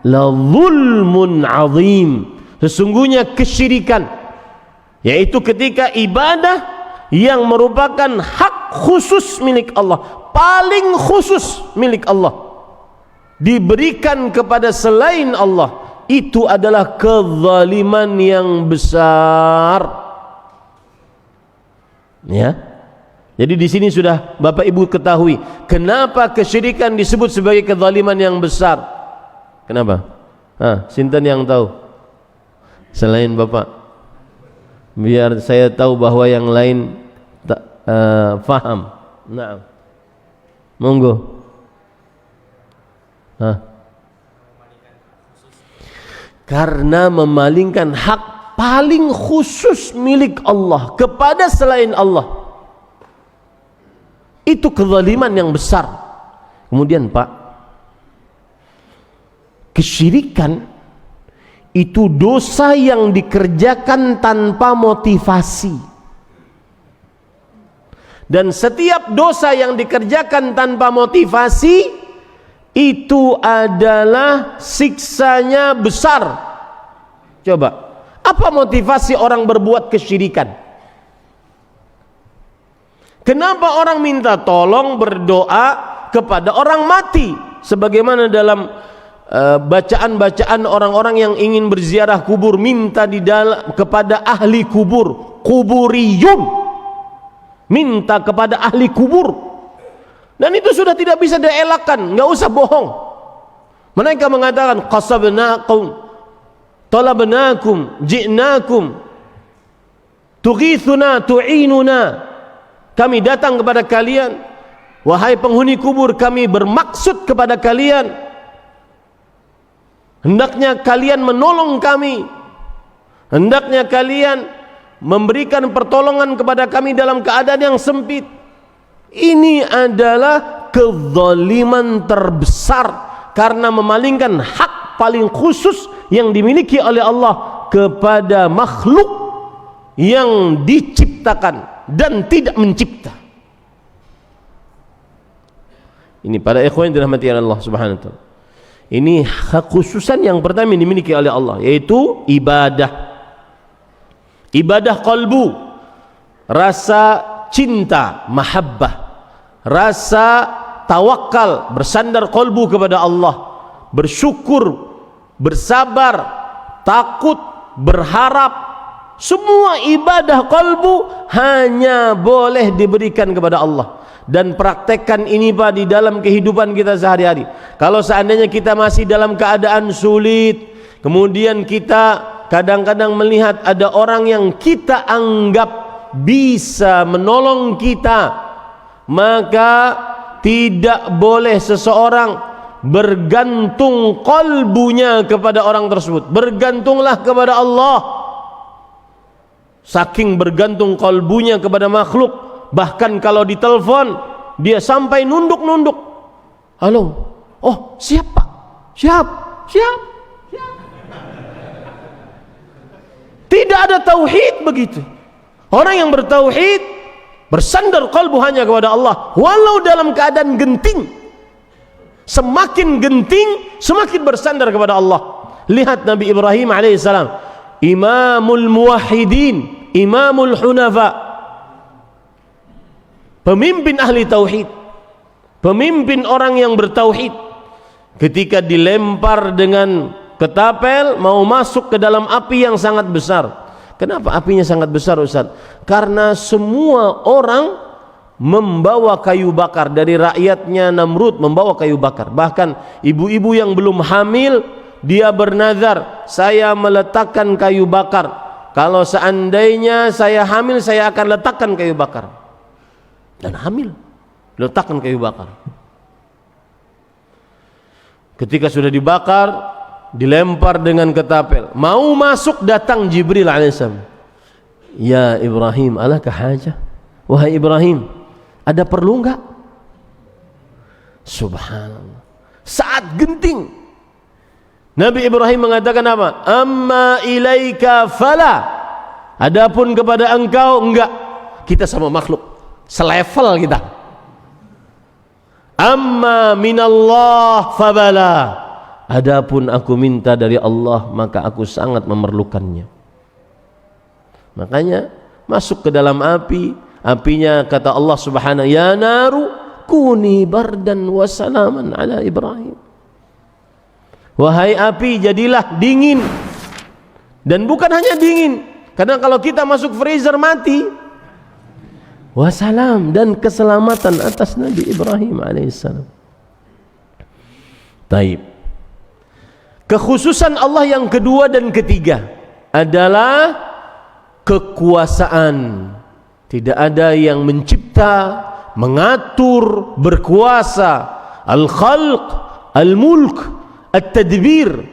la zulmun azim." Sesungguhnya kesyirikan, yaitu ketika ibadah yang merupakan hak khusus milik Allah, paling khusus milik Allah, diberikan kepada selain Allah, itu adalah kezaliman yang besar. Ya. Jadi di sini sudah Bapak Ibu ketahui kenapa kesyirikan disebut sebagai kezaliman yang besar. Kenapa? Sinten yang tahu? Selain Bapak. Biar saya tahu bahwa yang lain faham. Nah. Monggo. Karena memalingkan hak paling khusus milik Allah kepada selain Allah, itu kezaliman yang besar. Kemudian Pak, kesyirikan itu dosa yang dikerjakan tanpa motivasi, dan setiap dosa yang dikerjakan tanpa motivasi itu adalah siksanya besar. Coba, apa motivasi orang berbuat kesyirikan? Kenapa orang minta tolong, berdoa kepada orang mati? Sebagaimana dalam bacaan-bacaan orang-orang yang ingin berziarah kubur, minta kepada ahli kubur, kuburiyun, minta kepada ahli kubur. Dan itu sudah tidak bisa dielakkan, nggak usah bohong. Mereka mengatakan qasabnakum, talabnakum, ji'nakum, tughithuna, tu'inuna. Kami datang kepada kalian, wahai penghuni kubur, kami bermaksud kepada kalian, hendaknya kalian menolong kami, hendaknya kalian memberikan pertolongan kepada kami dalam keadaan yang sempit. Ini adalah kezaliman terbesar karena memalingkan hak paling khusus yang dimiliki oleh Allah kepada makhluk yang diciptakan dan tidak mencipta. Ini para ikhwan yang dirahmati Allah Subhanahu wa taala. Ini kekhususan yang pertama yang dimiliki oleh Allah, yaitu ibadah. Ibadah qalbu, rasa cinta, mahabbah, rasa tawakal, bersandar qalbu kepada Allah, bersyukur, bersabar, takut, berharap. Semua ibadah qalbu hanya boleh diberikan kepada Allah. Dan praktekkan ini Pak di dalam kehidupan kita sehari-hari. Kalau seandainya kita masih dalam keadaan sulit, kemudian kita kadang-kadang melihat ada orang yang kita anggap bisa menolong kita, maka tidak boleh seseorang bergantung qalbunya kepada orang tersebut. Bergantunglah kepada Allah. Saking bergantung qalbunya kepada makhluk, bahkan kalau ditelepon dia sampai nunduk-nunduk. Halo, oh siap Pak, siap. Tidak ada tauhid begitu. Orang yang bertauhid bersandar qalbu hanya kepada Allah, walau dalam keadaan genting. Semakin genting, semakin bersandar kepada Allah. Lihat Nabi Ibrahim alaihissalam, imamul muwahhidin, imamul hunafa, pemimpin ahli tauhid, pemimpin orang yang bertauhid. Ketika dilempar dengan Ketapel mau masuk ke dalam api yang sangat besar. Kenapa apinya sangat besar, Ustaz? Karena semua orang membawa kayu bakar. Dari rakyatnya Namrud membawa kayu bakar. Bahkan ibu-ibu yang belum hamil, dia bernazar, saya meletakkan kayu bakar. Kalau seandainya saya hamil, saya akan letakkan kayu bakar. Dan hamil, letakkan kayu bakar. Ketika sudah dibakar, dilempar dengan ketapel, mau masuk, datang Jibril alaihissalam. Ya Ibrahim, alaka hajah? Wahai Ibrahim, ada perlu enggak? Subhanallah, saat genting Nabi Ibrahim mengatakan apa? Amma ilaika fala, adapun kepada engkau enggak. Kita sama makhluk selevel kita. Amma minallah fabala, adapun aku minta dari Allah, maka aku sangat memerlukannya. Makanya masuk ke dalam api. Apinya kata Allah subhanahu, ya naru kuni bardan wa salaman ala Ibrahim. Wahai api, jadilah dingin. Dan bukan hanya dingin, karena kalau kita masuk freezer mati. Wassalam, dan keselamatan atas Nabi Ibrahim alaihissalam. Taib. Kekhususan Allah yang kedua dan ketiga adalah kekuasaan. Tidak ada yang mencipta, mengatur, berkuasa. Al-khalq, al-mulk, at-tadbir,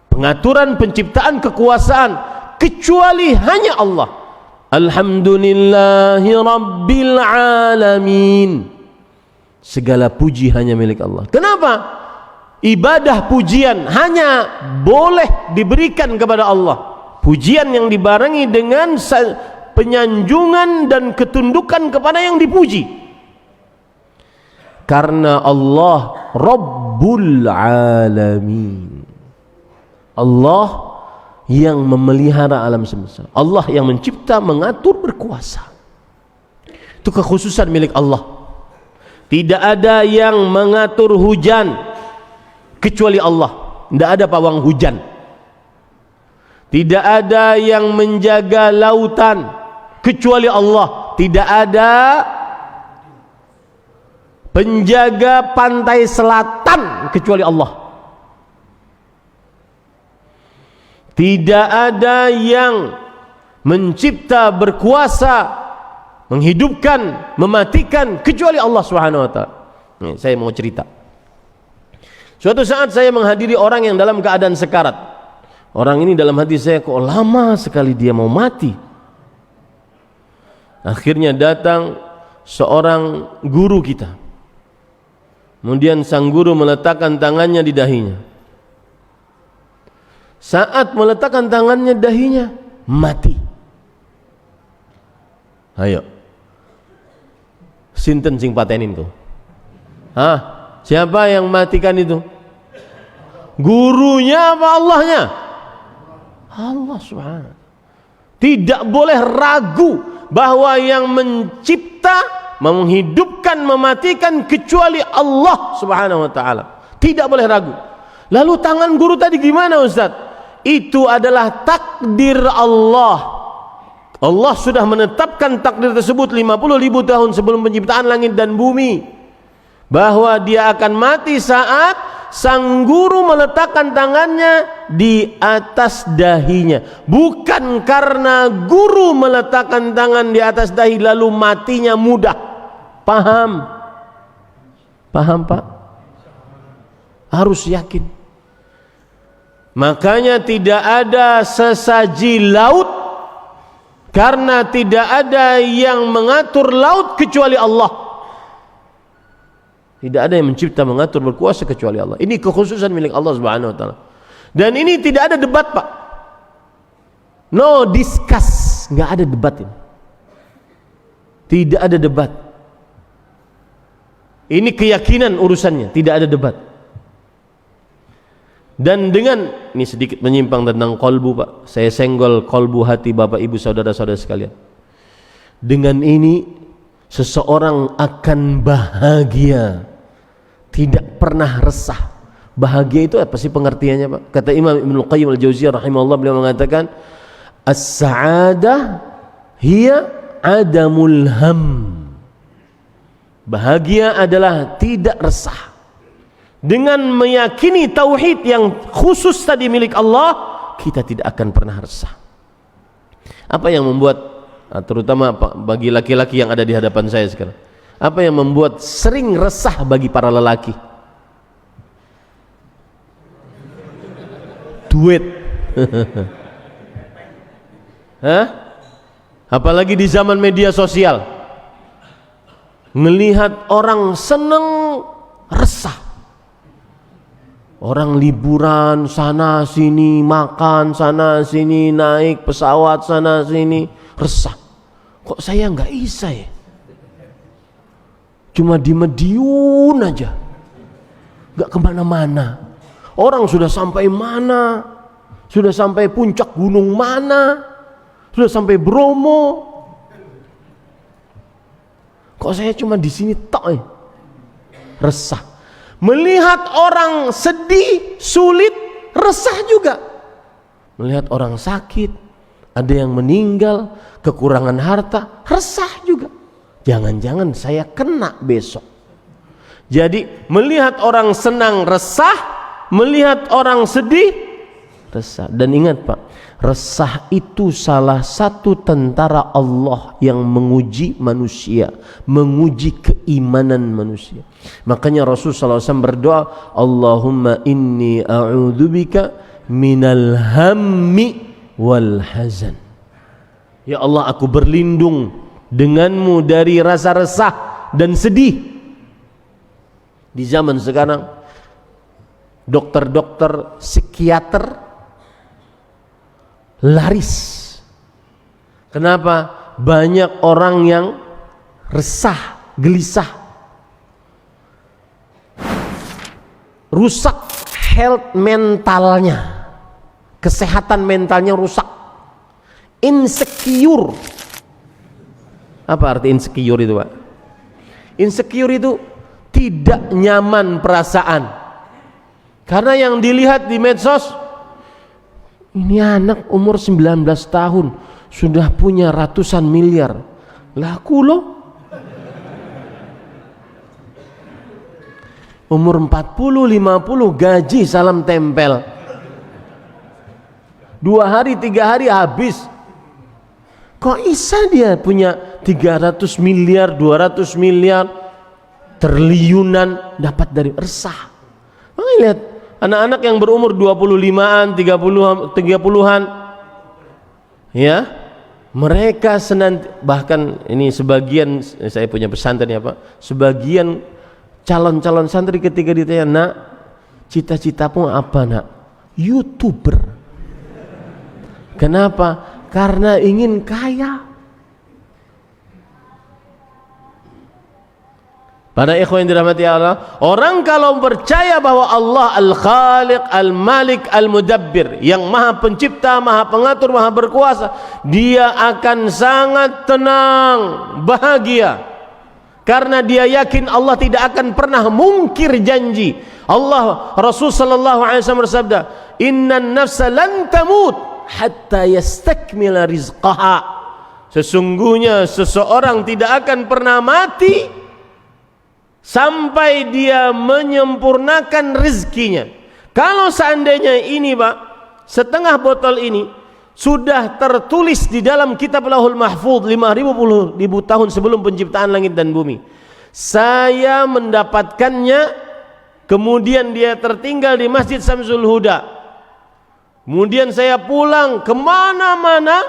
pengaturan, penciptaan, kekuasaan, kecuali hanya Allah. Alhamdulillahi rabbil alamin. Segala puji hanya milik Allah. Kenapa? Ibadah pujian hanya boleh diberikan kepada Allah. Pujian yang dibarengi dengan penyanjungan dan ketundukan kepada yang dipuji. Karena Allah Rabbul Alamin, Allah yang memelihara alam semesta, Allah yang mencipta, mengatur, berkuasa. Itu kekhususan milik Allah. Tidak ada yang mengatur hujan kecuali Allah. Tidak ada pawang hujan. Tidak ada yang menjaga lautan kecuali Allah. Tidak ada penjaga pantai selatan kecuali Allah. Tidak ada yang mencipta, berkuasa, menghidupkan, mematikan kecuali Allah Subhanahu wa taala. Saya mau cerita. Suatu saat saya menghadiri orang yang dalam keadaan sekarat. Orang ini dalam hati saya, kok lama sekali dia mau mati. Akhirnya datang seorang guru kita. Kemudian sang guru meletakkan tangannya di dahinya. Saat meletakkan tangannya dahinya, mati. Ayo, sinten sing patenin kau? Hah? Siapa yang matikan itu? Gurunya apa Allahnya? Allah subhanahu. Tidak boleh ragu bahwa yang mencipta, menghidupkan, mematikan kecuali Allah subhanahu wa ta'ala. Tidak boleh ragu. Lalu tangan guru tadi gimana Ustaz? Itu adalah takdir Allah. Allah sudah menetapkan takdir tersebut 50.000 tahun sebelum penciptaan langit dan bumi, bahwa dia akan mati saat sang guru meletakkan tangannya di atas dahinya. Bukan karena guru meletakkan tangan di atas dahi lalu matinya mudah. Paham? Paham Pak? Harus yakin. Makanya tidak ada sesaji laut, karena tidak ada yang mengatur laut kecuali Allah. Tidak ada yang mencipta, mengatur, berkuasa kecuali Allah. Ini kekhususan milik Allah Subhanahu wa taala. Dan ini tidak ada debat, Pak. No discuss, nggak ada debat ini. Tidak ada debat. Ini keyakinan urusannya, tidak ada debat. Dan dengan ini sedikit menyimpang tentang kolbu, Pak. Saya senggol kolbu hati Bapak Ibu saudara-saudara sekalian. Dengan ini seseorang akan bahagia, tidak pernah resah, Bahagia itu apa sih pengertiannya, Pak? Kata Imam Ibnu Qayyim Al-Jauziyah rahimahullah, beliau mengatakan as-sa'adah hiya adamul ham. Bahagia adalah tidak resah. Dengan meyakini tauhid yang khusus tadi milik Allah, kita tidak akan pernah resah. Apa yang membuat, terutama bagi laki-laki yang ada di hadapan saya sekarang, apa yang membuat sering resah bagi para lelaki? Duit. Hah? Apalagi di zaman media sosial, melihat orang seneng, resah. Orang liburan sana sini, makan sana sini, naik pesawat sana sini, resah. Kok saya nggak bisa ya? Cuma di Madiun aja, nggak kemana-mana. Orang sudah sampai mana? Sudah sampai puncak gunung mana? Sudah sampai Bromo. Kok saya cuma di sini tok ya? Resah. Melihat orang sedih, sulit, resah juga. Melihat orang sakit, ada yang meninggal, kekurangan harta, resah juga. Jangan-jangan saya kena besok. Jadi melihat orang senang resah, melihat orang sedih resah. Dan ingat Pak, resah itu salah satu tentara Allah yang menguji manusia, menguji keimanan manusia. Makanya Rasulullah SAW berdoa, Allahumma inni a'udzubika minal hammi wal hazan. Ya Allah, aku berlindung denganmu dari rasa resah dan sedih. Di zaman sekarang dokter-dokter psikiater laris. Kenapa? Banyak orang yang resah, gelisah, rusak health mentalnya, kesehatan mentalnya rusak, insecure. Apa arti insecure itu, Pak? Insecure itu tidak nyaman perasaan. Karena yang dilihat di medsos, ini anak umur 19 tahun sudah punya ratusan miliar. Laku loh. Umur 40, 50 gaji salam tempel. 2 hari, 3 hari habis. Kok bisa dia punya 300 miliar, 200 miliar, triliunan dapat dari resah? Makanya lihat anak-anak yang berumur 25-an, 30-an, ya, mereka bahkan ini sebagian, saya punya pesantren ya Pak, sebagian calon-calon santri ketika ditanya, nak, cita-citamu apa nak? YouTuber. Kenapa? Karena ingin kaya. Para ikhwan yang dirahmati Allah, orang kalau percaya bahwa Allah Al-Khaliq, Al-Malik, Al-Mudabbir, yang maha pencipta, maha pengatur, maha berkuasa, dia akan sangat tenang, bahagia. Karena dia yakin Allah tidak akan pernah mungkir janji. Rasul sallallahu alaihi wasallam bersabda, "Innan nafsa lan tamut hatta yastakmila rizqaha." Sesungguhnya seseorang tidak akan pernah mati sampai dia menyempurnakan rezekinya. Kalau seandainya ini Pak, setengah botol ini sudah tertulis di dalam kitab Lauhul Mahfuz 5.000 tahun sebelum penciptaan langit dan bumi, saya mendapatkannya, kemudian dia tertinggal di Masjid Samsul Huda, kemudian saya pulang kemana-mana,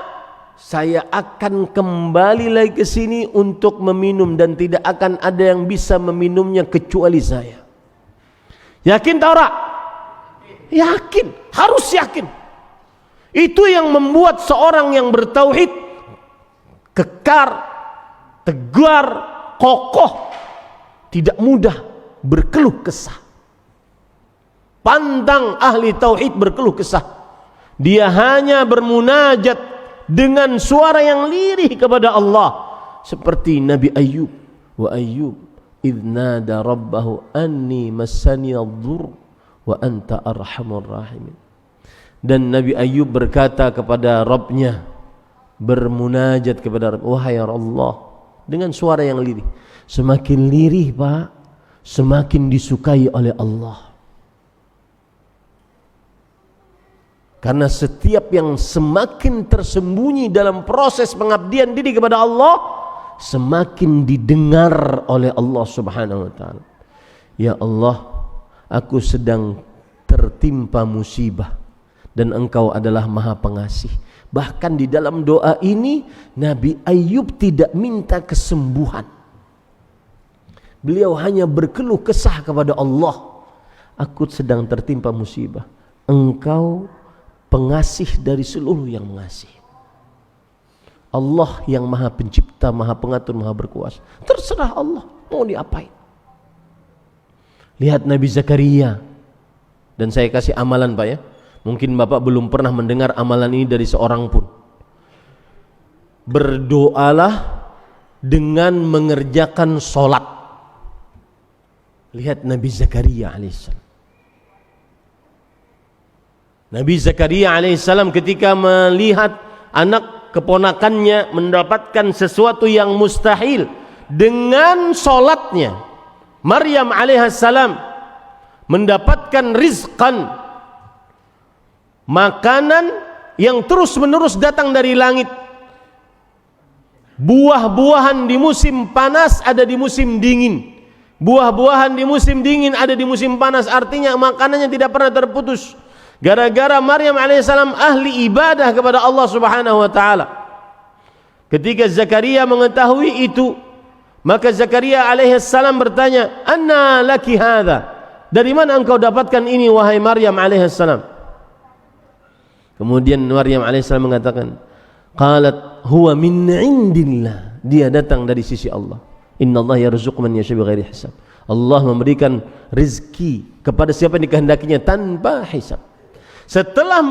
saya akan kembali lagi ke sini untuk meminum dan tidak akan ada yang bisa meminumnya kecuali saya. Yakin tak ora? Yakin, harus yakin. Itu yang membuat seorang yang bertauhid kekar, tegar, kokoh, tidak mudah berkeluh kesah. Pantang ahli tauhid berkeluh kesah. Dia hanya bermunajat dengan suara yang lirih kepada Allah, seperti Nabi Ayyub. Wa Ayyub idh nada rabbahu anni massani adh-dhurr wa anta arhamur rahimin. Dan Nabi Ayub berkata kepada Rabbnya, bermunajat kepada Rabb, wahai Allah, dengan suara yang lirih. Semakin lirih Pak, semakin disukai oleh Allah. Karena setiap yang semakin tersembunyi dalam proses pengabdian diri kepada Allah, semakin didengar oleh Allah Subhanahu wa taala. Ya Allah, aku sedang tertimpa musibah dan Engkau adalah Maha Pengasih. Bahkan di dalam doa ini Nabi Ayub tidak minta kesembuhan. Beliau hanya berkeluh kesah kepada Allah. Aku sedang tertimpa musibah. Engkau pengasih dari seluruh yang mengasihi. Allah yang Maha Pencipta, Maha Pengatur, Maha Berkuasa. Terserah Allah mau diapain. Lihat Nabi Zakaria. Dan saya kasih amalan Pak ya. Mungkin Bapak belum pernah mendengar amalan ini dari seorang pun. Berdoalah dengan mengerjakan sholat. Lihat Nabi Zakaria alaihissalam. Nabi Zakaria alaihissalam ketika melihat anak keponakannya mendapatkan sesuatu yang mustahil dengan sholatnya, Maryam alaihissalam mendapatkan rizqan, makanan yang terus menerus datang dari langit. Buah-buahan di musim panas ada di musim dingin. Buah-buahan di musim dingin ada di musim panas. Artinya makanannya tidak pernah terputus. Gara-gara Maryam alaihissalam ahli ibadah kepada Allah Subhanahu wa taala. Ketika Zakaria mengetahui itu, maka Zakaria alaihissalam bertanya, "Anna laki hadza?" Dari mana engkau dapatkan ini wahai Maryam alaihissalam? Kemudian Maryam alaihissalam mengatakan, qalat huwa min indillah. Dia datang dari sisi Allah. Innallaha yarzuqu man yasha bighairi hisab. Allah memberikan rezeki kepada siapa yang dikehendakinya tanpa hisab. Setelah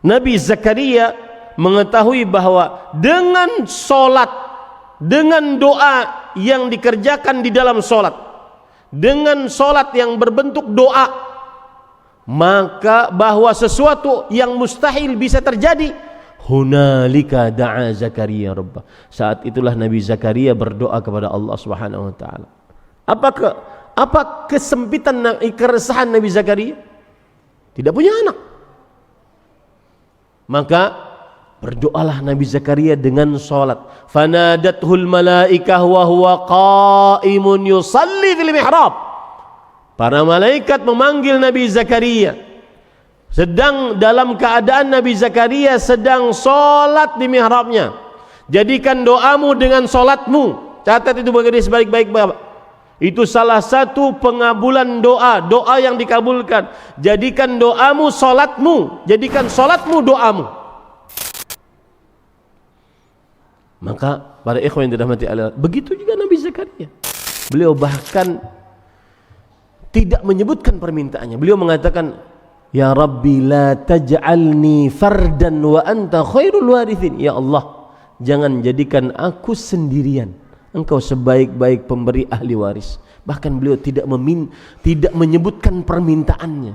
Nabi Zakaria mengetahui bahwa dengan solat, dengan doa yang dikerjakan di dalam solat, dengan solat yang berbentuk doa, maka bahwa sesuatu yang mustahil bisa terjadi, hunalika da'a Zakaria rabbah. Saat itulah Nabi Zakaria berdoa kepada Allah Subhanahu wa taala. Apa kesempitan keresahan Nabi Zakaria? Tidak punya anak. Maka berdoalah Nabi Zakaria dengan salat. Fanadathul malaikah wa huwa qaimun yusalli fil mihrab. Para malaikat memanggil Nabi Zakaria sedang dalam keadaan Nabi Zakaria sedang salat di mihrabnya. Jadikan doamu dengan salatmu. Catat itu baik-baik Bapak. Itu salah satu pengabulan doa, doa yang dikabulkan. Jadikan doamu salatmu, jadikan salatmu doamu. Maka para ikhwan yang dirahmati Allah, begitu juga Nabi Zakaria. Beliau bahkan tidak menyebutkan permintaannya. Beliau mengatakan, ya Rabbi la taj'alni fardan wa anta khairul warithin. Ya Allah, jangan jadikan aku sendirian. Engkau sebaik-baik pemberi ahli waris. Bahkan beliau tidak menyebutkan permintaannya.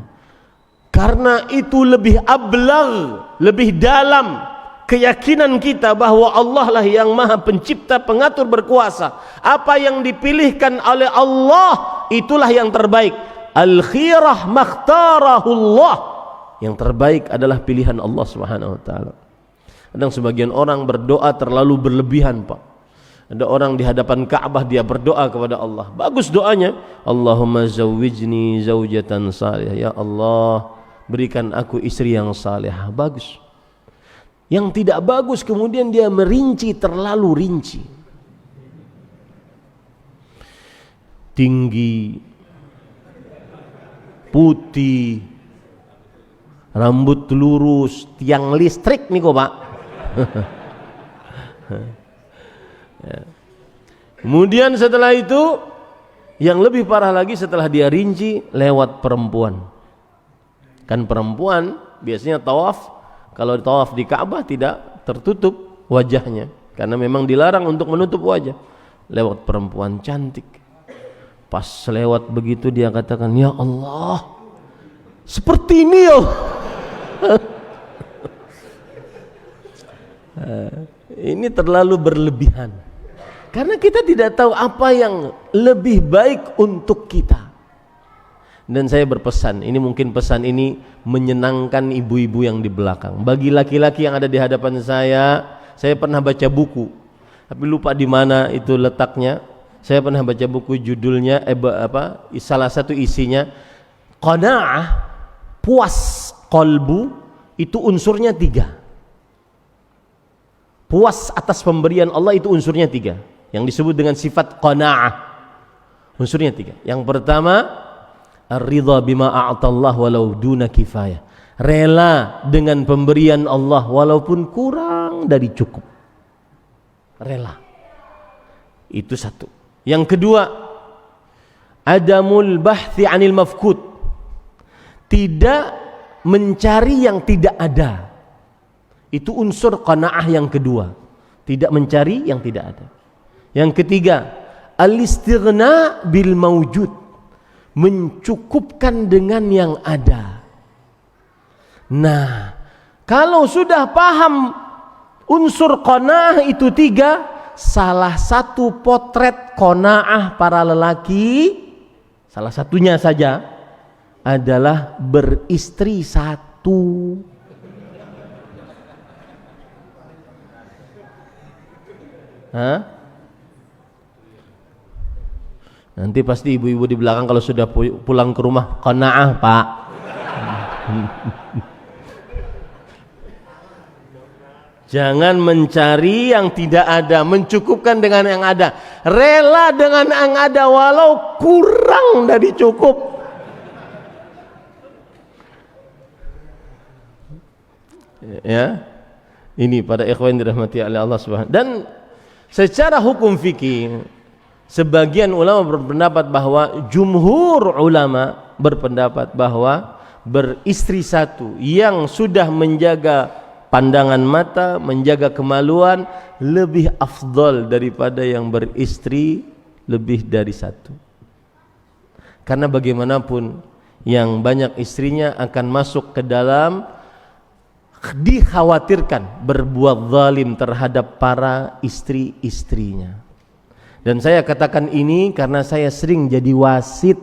Karena itu lebih ablag, lebih dalam keyakinan kita bahwa Allah lah yang Maha Pencipta, Pengatur, Berkuasa. Apa yang dipilihkan oleh Allah itulah yang terbaik. Al-khirah makhtarahullah. Yang terbaik adalah pilihan Allah Subhanahu wa taala. Kadang sebagian orang berdoa terlalu berlebihan, Pak. Ada orang di hadapan Ka'bah dia berdoa kepada Allah. Bagus doanya. Allahumma zawwijni zaujatan salihah. Ya Allah, berikan aku istri yang salihah. Bagus. Yang tidak bagus kemudian dia merinci, terlalu rinci. Tinggi, putih, rambut lurus, tiang listrik nih kok Pak. Ya. Kemudian setelah itu yang lebih parah lagi setelah dia rinci lewat perempuan. Kan perempuan biasanya tawaf, kalau tawaf di Ka'bah tidak tertutup wajahnya karena memang dilarang untuk menutup wajah. Lewat perempuan cantik. Pas lewat begitu dia katakan, ya Allah, seperti ini ya. Ini terlalu berlebihan. Karena kita tidak tahu apa yang lebih baik untuk kita. Dan saya berpesan, ini mungkin pesan ini menyenangkan ibu-ibu yang di belakang. Bagi laki-laki yang ada di hadapan saya pernah baca buku, tapi lupa di mana itu letaknya. Saya pernah baca buku judulnya salah satu isinya qanaah, puas qalbu, itu unsurnya 3. Puas atas pemberian Allah itu unsurnya 3. Yang disebut dengan sifat qanaah. Unsurnya 3. Yang pertama, ar-ridha bima a'tallah walau duna kifayah. Rela dengan pemberian Allah walaupun kurang dari cukup. Rela. Itu satu. Yang kedua, adamul bahthi 'anil mafqud. Tidak mencari yang tidak ada. Itu unsur qanaah yang kedua. Tidak mencari yang tidak ada. Yang ketiga, al-istighna bil mawjud. Mencukupkan dengan yang ada. Nah, kalau sudah paham unsur qanaah itu 3, salah satu potret qanaah para lelaki, salah satunya saja adalah beristri 1. Hah? Nanti pasti ibu-ibu di belakang kalau sudah pulang ke rumah, qanaah Pak. Jangan mencari yang tidak ada, mencukupkan dengan yang ada. Rela dengan yang ada walau kurang dari cukup. Ya. Ini pada ikhwan dirahmati oleh Allah Subhanahu. Dan secara hukum fikih, sebagian ulama berpendapat bahwa jumhur ulama berpendapat bahwa beristri 1 yang sudah menjaga pandangan mata, menjaga kemaluan lebih afdal daripada yang beristri lebih dari 1. Karena bagaimanapun yang banyak istrinya akan masuk ke dalam, dikhawatirkan berbuat zalim terhadap para istri-istrinya. Dan saya katakan ini karena saya sering jadi wasit.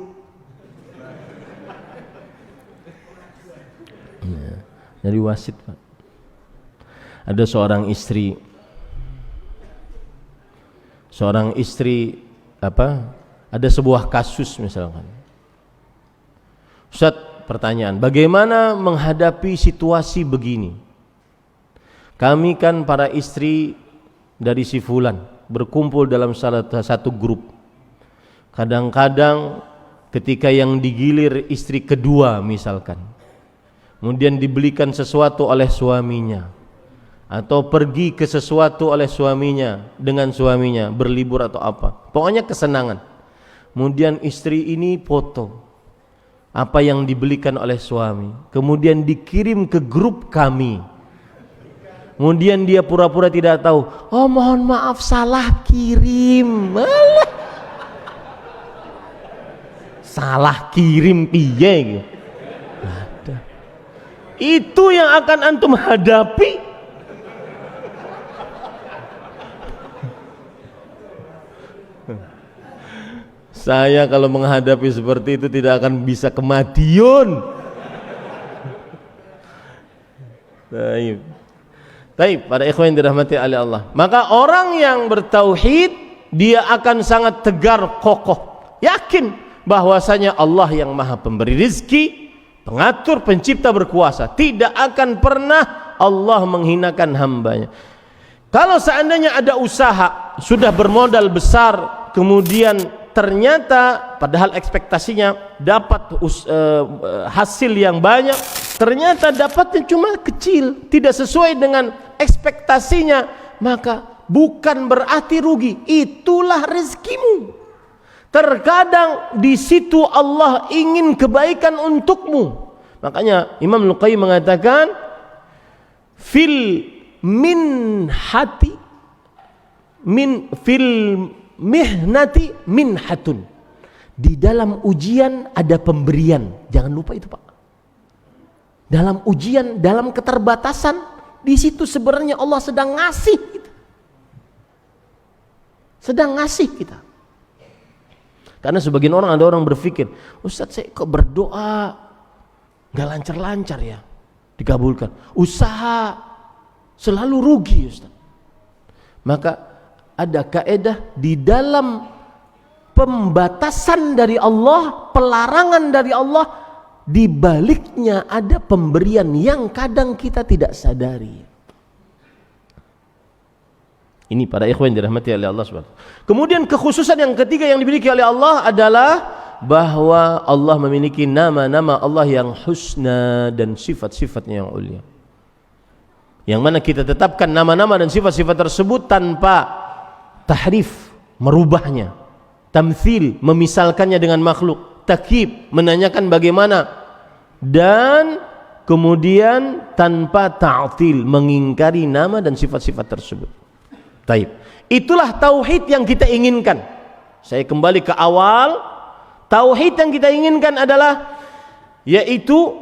Jadi wasit, Pak. Ada seorang istri ada sebuah kasus misalkan. Ustaz, pertanyaan, bagaimana menghadapi situasi begini? Kami kan para istri dari si fulan berkumpul dalam salah satu grup. Kadang-kadang ketika yang digilir istri kedua misalkan, kemudian dibelikan sesuatu oleh suaminya, atau pergi ke sesuatu oleh suaminya dengan suaminya, berlibur atau apa, pokoknya kesenangan. Kemudian istri ini foto apa yang dibelikan oleh suami, kemudian dikirim ke grup kami. Kemudian dia pura-pura tidak tahu. Oh, mohon maaf, salah kirim. Alah. Salah kirim piye? Itu yang akan antum hadapi. Saya kalau menghadapi seperti itu tidak akan bisa ke Madiun. Baik, pada ikhwan yang dirahmati oleh Allah. Maka orang yang bertauhid, dia akan sangat tegar kokoh, yakin bahwasanya Allah yang Maha Pemberi rizki, pengatur, pencipta, berkuasa. Tidak akan pernah Allah menghinakan hambanya. Kalau seandainya ada usaha sudah bermodal besar, kemudian ternyata padahal ekspektasinya dapat hasil yang banyak, ternyata dapatnya cuma kecil, tidak sesuai dengan ekspektasinya, maka bukan berarti rugi. Itulah rezekimu. Terkadang di situ Allah ingin kebaikan untukmu. Makanya Imam Al-Qayyim mengatakan fil mihnati minhatun. Di dalam ujian ada pemberian. Jangan lupa itu, Pak. dalam ujian, dalam keterbatasan, di situ sebenarnya Allah sedang ngasih kita. Sedang ngasih kita. Karena sebagian orang, ada orang berpikir, Ustadz saya kok berdoa nggak lancar-lancar ya dikabulkan, usaha selalu rugi Ustadz. Maka ada kaedah di dalam pembatasan dari Allah, pelarangan dari Allah, di baliknya ada pemberian yang kadang kita tidak sadari. Ini para ikhwan yang dirahmati oleh Allah SWT. Kemudian kekhususan yang ketiga yang dimiliki oleh Allah adalah bahwa Allah memiliki nama-nama Allah yang husna dan sifat-sifatnya yang ulia, yang mana kita tetapkan nama-nama dan sifat-sifat tersebut tanpa tahrif, merubahnya, tamthil, memisalkannya dengan makhluk, takyib, menanyakan bagaimana, dan kemudian tanpa ta'til, mengingkari nama dan sifat-sifat tersebut. Taib. Itulah tauhid yang kita inginkan. Saya kembali ke awal, tauhid yang kita inginkan adalah yaitu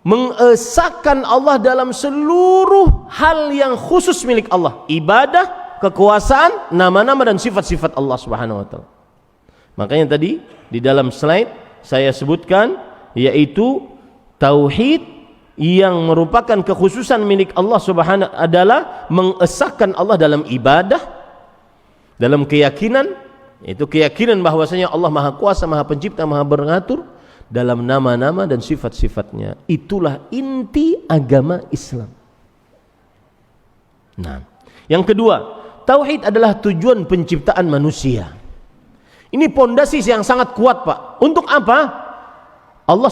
mengesahkan Allah dalam seluruh hal yang khusus milik Allah, ibadah, kekuasaan, nama-nama dan sifat-sifat Allah Subhanahu wa taala. Makanya tadi di dalam slide saya sebutkan yaitu tauhid yang merupakan kekhususan milik Allah Subhanahu adalah mengesahkan Allah dalam ibadah, dalam keyakinan, yaitu keyakinan bahwasanya Allah Maha Kuasa, Maha Pencipta, Maha Mengatur, dalam nama-nama dan sifat-sifatnya. Itulah inti agama Islam. Nah, yang kedua, tauhid adalah tujuan penciptaan manusia. Ini pondasi yang sangat kuat, Pak. Untuk apa? Allah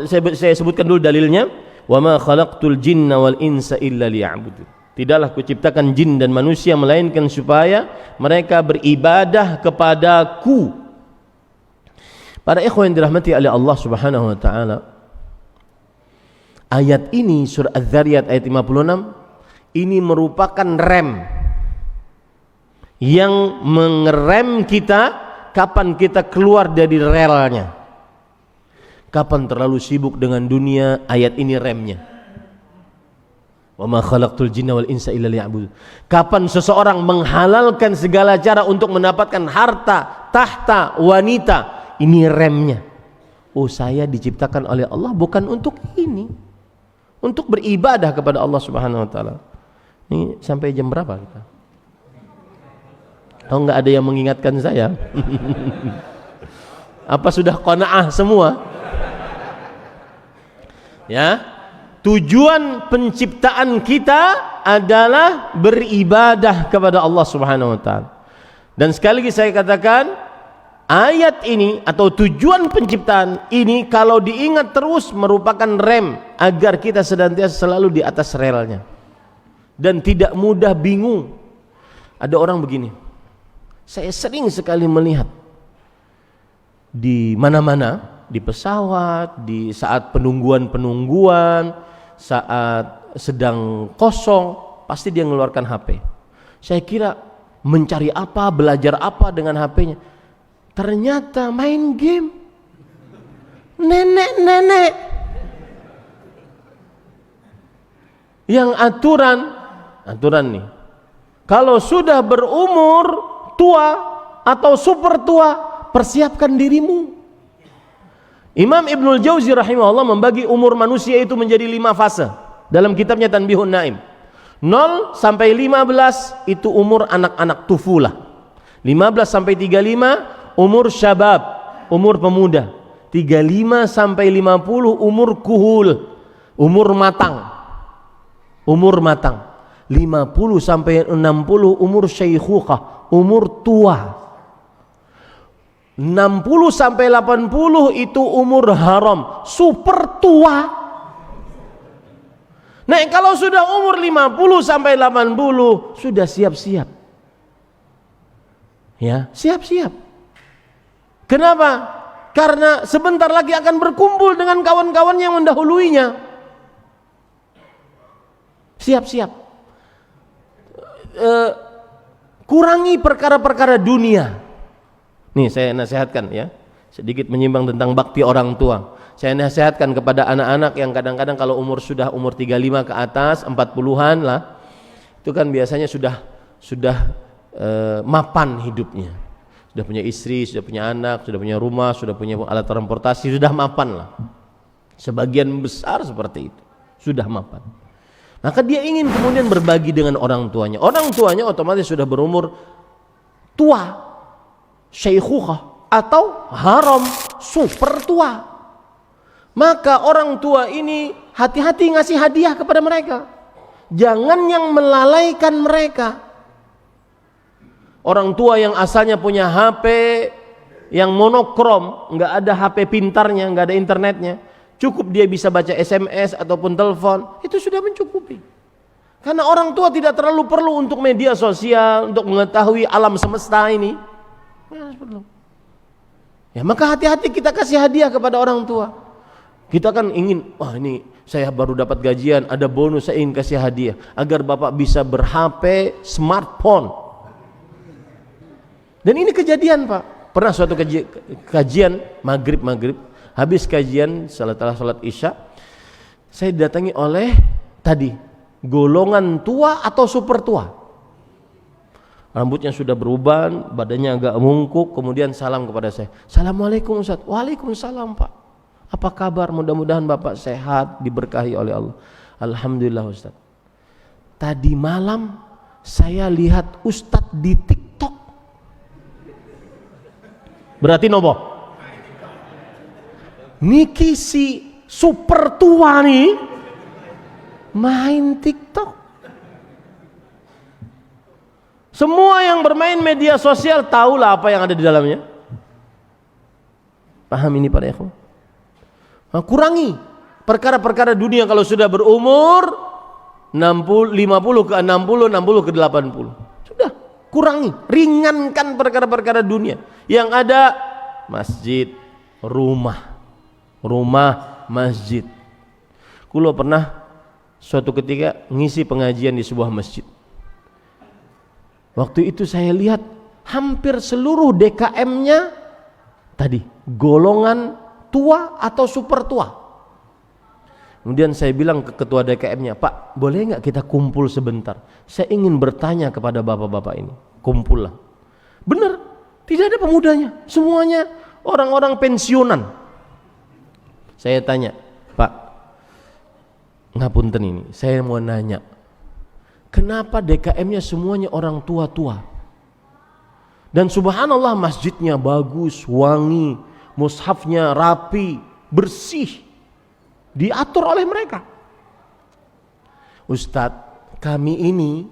saya sebutkan dulu dalilnya. Wa ma khalaqtul jinna wal insa illa liya'budun. Tidaklah kuciptakan jin dan manusia melainkan supaya mereka beribadah kepadaku. Para ikhwan yang dirahmati oleh Allah Subhanahu wa taala, ayat ini surah Az-Zariyat ayat 56 ini merupakan rem yang mengerem kita kapan kita keluar dari relnya. Kapan terlalu sibuk dengan dunia, ayat ini remnya. Wa ma khalaqtul jinna wal insa illa liya'budun. Kapan seseorang menghalalkan segala cara untuk mendapatkan harta, tahta, wanita, ini remnya. Oh, saya diciptakan oleh Allah bukan untuk ini, untuk beribadah kepada Allah Subhanahu wa taala. Ini sampai jam berapa kita? Oh, enggak ada yang mengingatkan saya. Apa sudah qanaah semua? Ya, tujuan penciptaan kita adalah beribadah kepada Allah Subhanahu wa taala. Dan sekali lagi saya katakan, ayat ini atau tujuan penciptaan ini kalau diingat terus merupakan rem agar kita senantiasa selalu di atas relnya dan tidak mudah bingung. Ada orang begini, saya sering sekali melihat di mana-mana, di pesawat, di saat penungguan, saat sedang kosong, pasti dia mengeluarkan HP. Saya kira mencari apa, belajar apa dengan HP-nya. Ternyata main game. Nenek-nenek yang aturan nih, kalau sudah berumur tua atau super tua, persiapkan dirimu. Imam Ibnul Jauzi rahimahullah membagi umur manusia itu menjadi 5 fase dalam kitabnya Tanbihun Naim. 0 sampai 15 itu umur anak-anak tufulah. 15 sampai 35 umur syabab, umur pemuda. 35 sampai 50 umur kuhul, umur matang. 50 sampai 60 umur syaikhuqah, umur tua. 60 sampai 80 itu umur haram, super tua. Nah, kalau sudah umur 50 sampai 80 sudah siap-siap. Ya, siap-siap. Kenapa? Karena sebentar lagi akan berkumpul dengan kawan-kawan yang mendahuluinya. Siap-siap. Kurangi perkara-perkara dunia. Nih saya nasihatkan ya, sedikit menyimbang tentang bakti orang tua. saya nasihatkan kepada anak-anak yang kadang-kadang kalau sudah umur 35 ke atas, 40-an lah, itu kan biasanya sudah mapan hidupnya. Sudah punya istri, sudah punya anak, sudah punya rumah, sudah punya alat transportasi, sudah mapan lah. Sebagian besar seperti itu, sudah mapan. Maka dia ingin kemudian berbagi dengan orang tuanya. Orang tuanya otomatis sudah berumur tua, syaikhukhah, atau haram, super tua. Maka orang tua ini hati-hati ngasih hadiah kepada mereka. Jangan yang melalaikan mereka. Orang tua yang asalnya punya HP yang monokrom, nggak ada HP pintarnya, nggak ada internetnya, cukup dia bisa baca SMS ataupun telepon, itu sudah mencukupi. Karena orang tua tidak terlalu perlu untuk media sosial, untuk mengetahui alam semesta ini. Ya, maka hati-hati kita kasih hadiah kepada orang tua. Kita kan ingin, wah ini saya baru dapat gajian, ada bonus, saya ingin kasih hadiah agar bapak bisa ber-HP smartphone. Dan ini kejadian Pak. Pernah suatu kajian maghrib, habis kajian setelah salat isya, saya didatangi oleh tadi golongan tua atau super tua. Rambutnya sudah beruban, badannya agak mungkuk, kemudian salam kepada saya. Assalamualaikum Ustaz. Waalaikumsalam Pak. Apa kabar? Mudah-mudahan Bapak sehat, diberkahi oleh Allah. Alhamdulillah Ustaz. Tadi malam saya lihat Ustaz di TikTok. Berarti nopo? Niki si super tua nih main TikTok. Semua yang bermain media sosial tahulah apa yang ada di dalamnya. Paham ini para ikhwan? Nah, kurangi perkara-perkara dunia kalau sudah berumur 50 ke 60, 60 ke 80. Sudah, kurangi, ringankan perkara-perkara dunia. Yang ada masjid, rumah, masjid. Kulo pernah suatu ketika ngisi pengajian di sebuah masjid. Waktu itu saya lihat hampir seluruh DKM-nya tadi golongan tua atau super tua. Kemudian saya bilang ke ketua DKM-nya, Pak, boleh nggak kita kumpul sebentar? Saya ingin bertanya kepada bapak-bapak ini. Kumpullah. Benar, tidak ada pemudanya, semuanya orang-orang pensiunan. Saya tanya, Pak, ngapunten ini, saya mau nanya, kenapa DKM-nya semuanya orang tua-tua? Dan subhanallah masjidnya bagus, wangi, mushafnya rapi, bersih, diatur oleh mereka. Ustadz, kami ini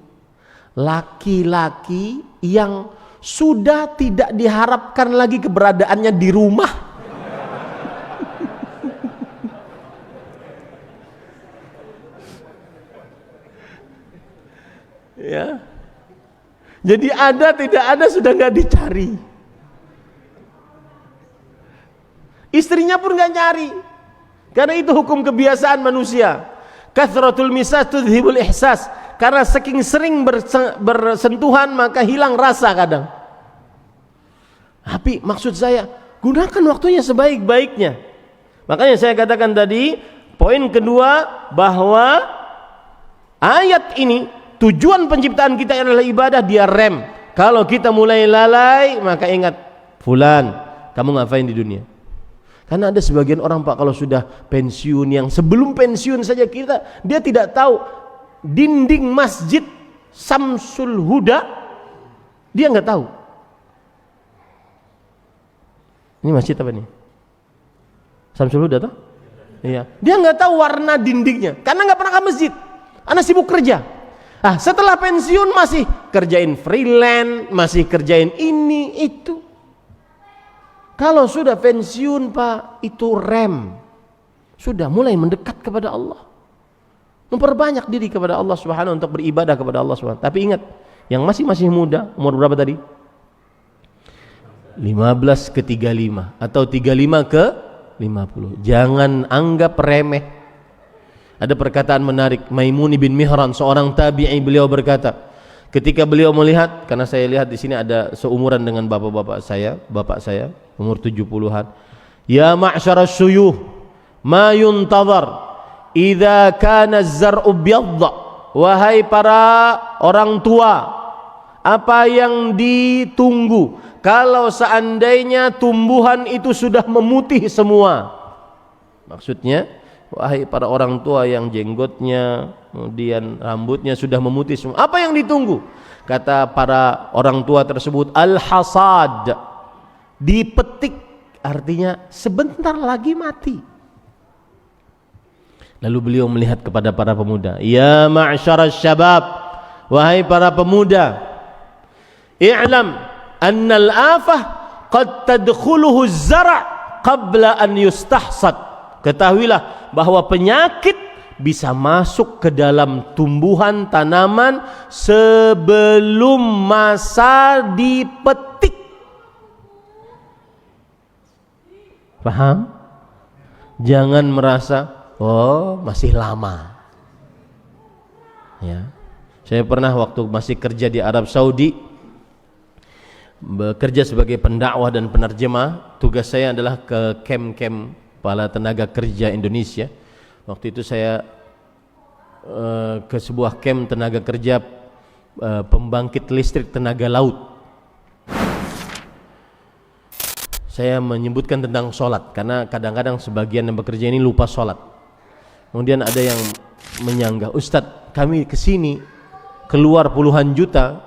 laki-laki yang sudah tidak diharapkan lagi keberadaannya di rumah. Ya, jadi ada tidak ada sudah nggak dicari. Istrinya pun nggak nyari, karena itu hukum kebiasaan manusia. Kathratul misas tudhibul ihsas. Karena saking sering bersentuhan maka hilang rasa kadang. Tapi maksud saya, gunakan waktunya sebaik-baiknya. Makanya saya katakan tadi, poin kedua bahwa ayat ini tujuan penciptaan kita adalah ibadah, dia rem. Kalau kita mulai lalai, maka ingat, fulan, kamu ngapain di dunia? Karena ada sebagian orang Pak, kalau sudah pensiun, yang sebelum pensiun saja dia tidak tahu dinding masjid Samsul Huda, dia nggak tahu. Ini masjid apa nih? Samsul Huda toh? Iya. Dia nggak tahu warna dindingnya, karena nggak pernah ke masjid. Anak sibuk kerja. Ah, setelah pensiun masih kerjain freelance, masih kerjain ini itu. Kalau sudah pensiun Pak, itu rem. Sudah mulai mendekat kepada Allah. Memperbanyak diri kepada Allah Subhanahu untuk beribadah kepada Allah Subhanahu. Tapi ingat, yang masih muda, umur berapa tadi? 15 ke 35 atau 35 ke 50. Jangan anggap remeh. Ada perkataan menarik, Maimun bin Mihran, seorang tabi'i, beliau berkata, ketika beliau melihat, karena saya lihat di sini ada seumuran dengan bapak saya umur 70-an. Ya ma'syarasy syuyukh, ma yuntadhar idza kana az-zar'u byadda. Wahai para orang tua, apa yang ditunggu kalau seandainya tumbuhan itu sudah memutih semua? Maksudnya, wahai para orang tua yang jenggotnya, kemudian rambutnya sudah memutih semua, apa yang ditunggu? Kata para orang tua tersebut, al-hasad, dipetik, artinya sebentar lagi mati. Lalu beliau melihat kepada para pemuda, ya ma'syaras syabab, wahai para pemuda, i'lam annal afah qad tadkhuluhu az-zar' qabla an yustahsad. Ketahuilah bahwa penyakit bisa masuk ke dalam tumbuhan tanaman sebelum masa dipetik. Paham? Jangan merasa oh masih lama. Ya, saya pernah waktu masih kerja di Arab Saudi, bekerja sebagai pendakwah dan penerjemah. Tugas saya adalah ke camp-camp para tenaga kerja Indonesia. Waktu itu saya ke sebuah camp tenaga kerja pembangkit listrik tenaga laut. Saya menyebutkan tentang sholat karena kadang-kadang sebagian yang bekerja ini lupa sholat. Kemudian ada yang menyanggah, Ustadz, kami kesini keluar puluhan juta,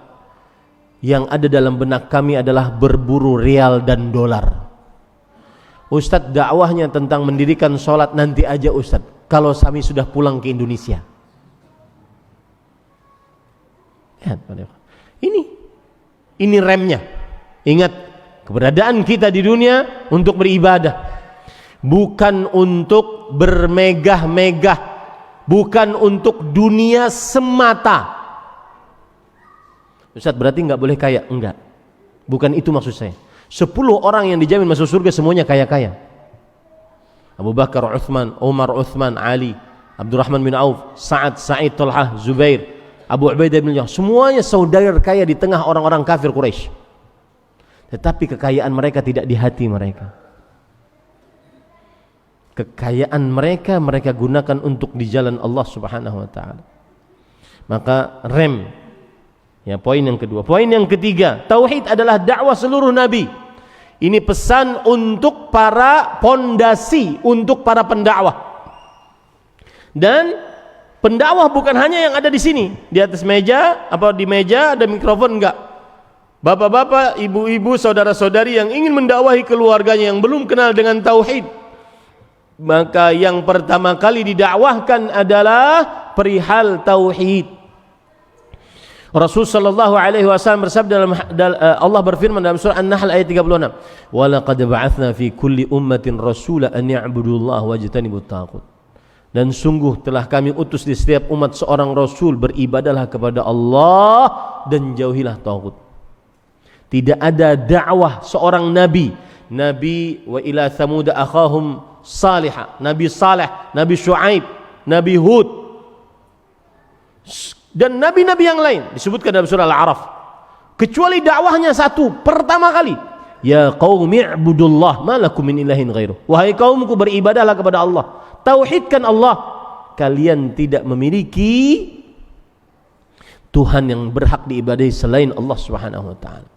yang ada dalam benak kami adalah berburu rial dan dolar. Ustadz, dakwahnya tentang mendirikan sholat nanti aja Ustadz, kalau kami sudah pulang ke Indonesia. Ini remnya. Ingat, keberadaan kita di dunia untuk beribadah, bukan untuk bermegah-megah, bukan untuk dunia semata. Ustadz, berarti nggak boleh kaya? Enggak, bukan itu maksud saya. 10 orang yang dijamin masuk surga semuanya kaya-kaya. Abu Bakar, Uthman, Umar, Uthman, Ali, Abdurrahman bin Auf, Sa'ad, Sa'id, Talhah, Zubair, Abu Ubaidah bin Jarrah, semuanya saudara kaya di tengah orang-orang kafir Quraisy. Tetapi kekayaan mereka tidak di hati mereka. Kekayaan mereka gunakan untuk di jalan Allah Subhanahu wa taala. Maka rem. Ya, poin yang kedua. Poin yang ketiga, tauhid adalah dakwah seluruh nabi. Ini pesan untuk para pondasi, untuk para pendakwah. Dan pendakwah bukan hanya yang ada di sini, di atas meja, apa di meja ada mikrofon, enggak. Bapak-bapak, ibu-ibu, saudara-saudari yang ingin mendakwahi keluarganya yang belum kenal dengan tauhid, maka yang pertama kali didakwahkan adalah perihal tauhid. Rasul sallallahu alaihi wasallam bersabda Allah berfirman dalam surah An-Nahl ayat 36, "Wa laqad ba'atsna fi kulli ummatin rasula an ya'budullaha wajtanibut taghut." Dan sungguh telah kami utus di setiap umat seorang rasul, beribadahlah kepada Allah dan jauhilah taghut. Tidak ada dakwah seorang nabi, wa ila thamud akhahum salihah, Nabi Saleh, Nabi Syuaib, Nabi Hud, dan nabi-nabi yang lain disebutkan dalam surah Al-A'raf, kecuali dakwahnya satu, pertama kali, ya qaumi ibudullah ma lakum min ilahin ghairuh, wahai kaumku beribadahlah kepada Allah, tauhidkan Allah, kalian tidak memiliki Tuhan yang berhak diibadahi selain Allah Subhanahu wa taala.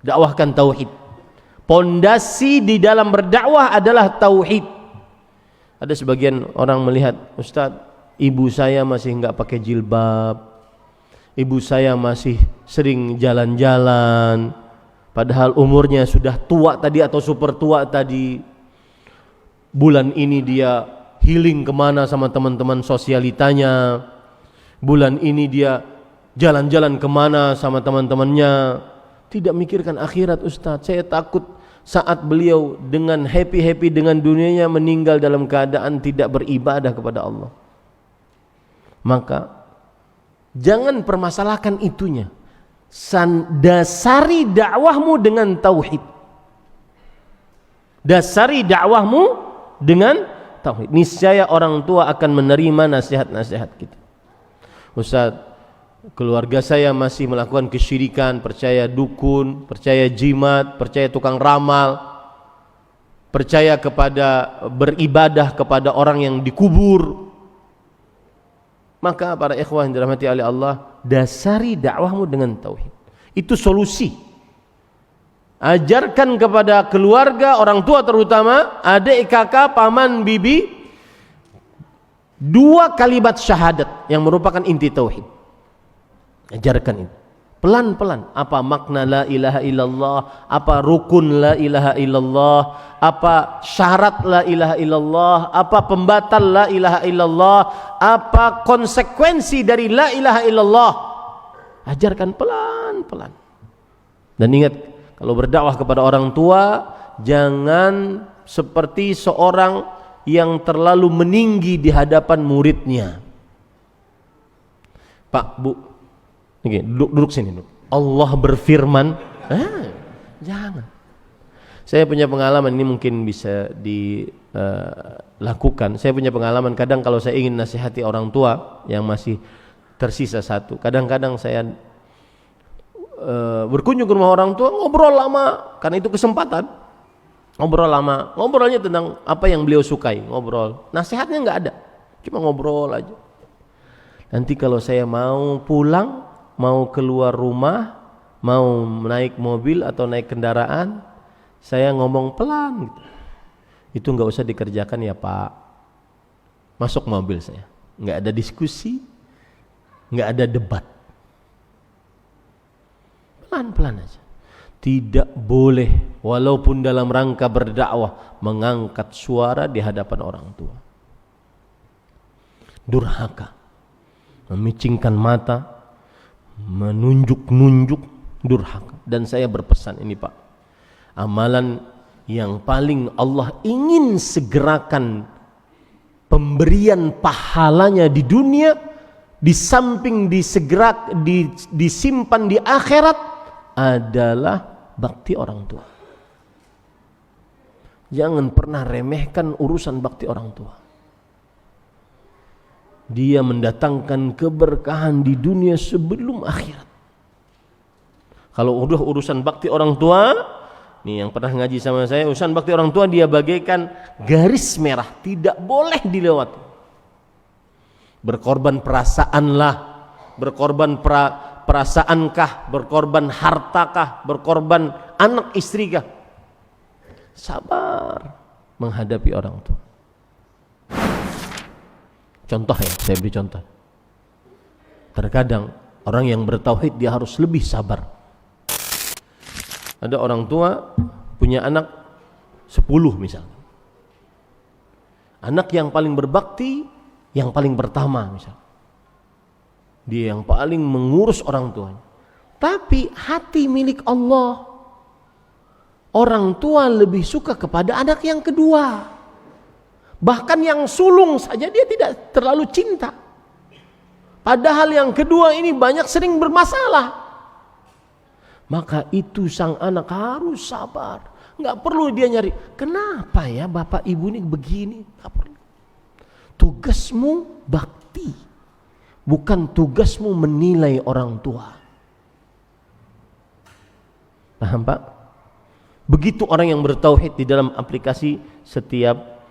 Dakwahkan tauhid. Pondasi di dalam berdakwah adalah tauhid. Ada sebagian orang melihat, Ustadz, ibu saya masih enggak pakai jilbab, ibu saya masih sering jalan-jalan, padahal umurnya sudah tua tadi atau super tua tadi. Bulan ini dia healing kemana sama teman-teman sosialitanya, bulan ini dia jalan-jalan kemana sama teman-temannya. Tidak mikirkan akhirat. Ustadz, saya takut saat beliau dengan happy-happy dengan dunianya meninggal dalam keadaan tidak beribadah kepada Allah. Maka jangan permasalahkan itunya. Dasari dakwahmu dengan tauhid. Dasari dakwahmu dengan tauhid. Niscaya orang tua akan menerima nasihat-nasihat kita. Ustaz, keluarga saya masih melakukan kesyirikan, percaya dukun, percaya jimat, percaya tukang ramal. percaya kepada, beribadah kepada orang yang dikubur. Maka para ikhwah yang dirahmati oleh Allah, dasari dakwahmu dengan tauhid. Itu solusi. Ajarkan kepada keluarga, orang tua terutama, adik, kakak, paman, bibi, 2 kalimat syahadat yang merupakan inti tauhid. Ajarkan itu pelan-pelan. Apa makna la ilaha illallah, apa rukun la ilaha illallah, apa syarat la ilaha illallah, apa pembatal la ilaha illallah, apa konsekuensi dari la ilaha illallah. Ajarkan pelan-pelan. Dan ingat, kalau berdakwah kepada orang tua, jangan seperti seorang yang terlalu meninggi di hadapan muridnya. Pak, Bu, oke, duduk sini. Allah berfirman, jangan. Saya punya pengalaman, ini mungkin bisa dilakukan. Saya punya pengalaman, kadang kalau saya ingin nasihati orang tua yang masih tersisa satu, kadang-kadang saya berkunjung ke rumah orang tua, ngobrol lama, karena itu kesempatan. Ngobrol lama, ngobrolnya tentang apa yang beliau sukai, ngobrol. Nasihatnya nggak ada, cuma ngobrol aja. Nanti kalau saya mau pulang, mau keluar rumah, mau naik mobil atau naik kendaraan, saya ngomong pelan gitu. Itu nggak usah dikerjakan ya Pak. Masuk mobil saya, nggak ada diskusi, nggak ada debat. Pelan-pelan aja. Tidak boleh walaupun dalam rangka berdakwah mengangkat suara di hadapan orang tua. Durhaka, memicingkan mata, menunjuk-nunjuk, durhaka. Dan saya berpesan ini Pak, amalan yang paling Allah ingin segerakan pemberian pahalanya di dunia, di samping disimpan di akhirat, adalah bakti orang tua. Jangan pernah remehkan urusan bakti orang tua. Dia mendatangkan keberkahan di dunia sebelum akhirat. Kalau udah urusan bakti orang tua, nih yang pernah ngaji sama saya, urusan bakti orang tua dia bagaikan garis merah, tidak boleh dilewati. Berkorban perasaanlah, berkorban perasaankah, berkorban hartakah, berkorban anak istrikah. Sabar menghadapi orang tua. Contoh ya, saya beri contoh. Terkadang orang yang bertauhid dia harus lebih sabar. Ada orang tua punya anak 10 misalnya. Anak yang paling berbakti, yang paling pertama misalnya. Dia yang paling mengurus orang tuanya. Tapi hati milik Allah. Orang tua lebih suka kepada anak yang kedua. Bahkan yang sulung saja dia tidak terlalu cinta. Padahal yang kedua ini banyak sering bermasalah. Maka itu sang anak harus sabar. Nggak perlu dia nyari, kenapa ya bapak ibu ini begini. Nggak perlu. Tugasmu bakti, bukan tugasmu menilai orang tua. Paham Pak? Begitu orang yang bertauhid di dalam aplikasi setiap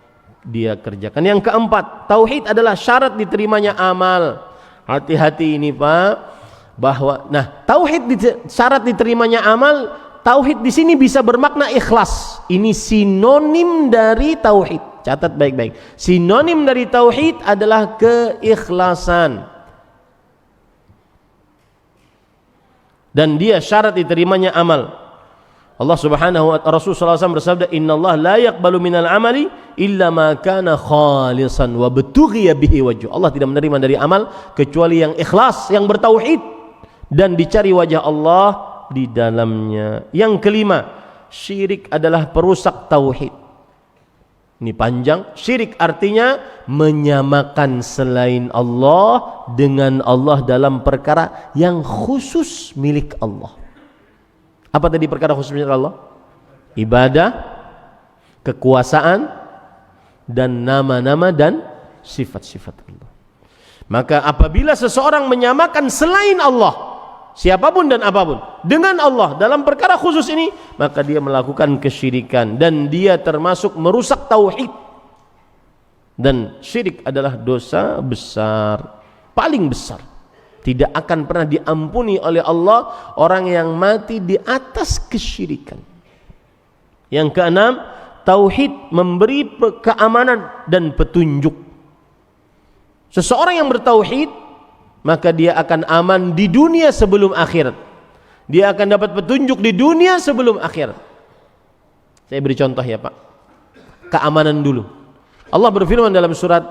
dia kerjakan. Yang keempat, tauhid adalah syarat diterimanya amal. Hati-hati ini Pak, bahwa tauhid syarat diterimanya amal. Tauhid di sini bisa bermakna ikhlas. Ini sinonim dari tauhid. Catat baik-baik. Sinonim dari tauhid adalah keikhlasan. Dan dia syarat diterimanya amal. Allah Subhanahu wa ta'ala, Rasulullah SAW bersabda, "Innallaha la yaqbalu minal amali illa ma kana khalisan wa butughiya bihi wajhu." Allah tidak menerima dari amal kecuali yang ikhlas, yang bertauhid dan dicari wajah Allah di dalamnya. Yang kelima, syirik adalah perusak tauhid. Ini panjang. Syirik artinya menyamakan selain Allah dengan Allah dalam perkara yang khusus milik Allah. Apa tadi perkara khusus milik Allah? Ibadah, kekuasaan, dan nama-nama dan sifat-sifat Allah. Maka apabila seseorang menyamakan selain Allah siapapun dan apapun dengan Allah dalam perkara khusus ini, maka dia melakukan kesyirikan dan dia termasuk merusak tauhid. Dan syirik adalah dosa besar, paling besar. Tidak akan pernah diampuni oleh Allah orang yang mati di atas kesyirikan. Yang keenam, tauhid memberi keamanan dan petunjuk. Seseorang yang bertauhid, maka dia akan aman di dunia sebelum akhirat. Dia akan dapat petunjuk di dunia sebelum akhirat. Saya beri contoh ya Pak. Keamanan dulu. Allah berfirman dalam surat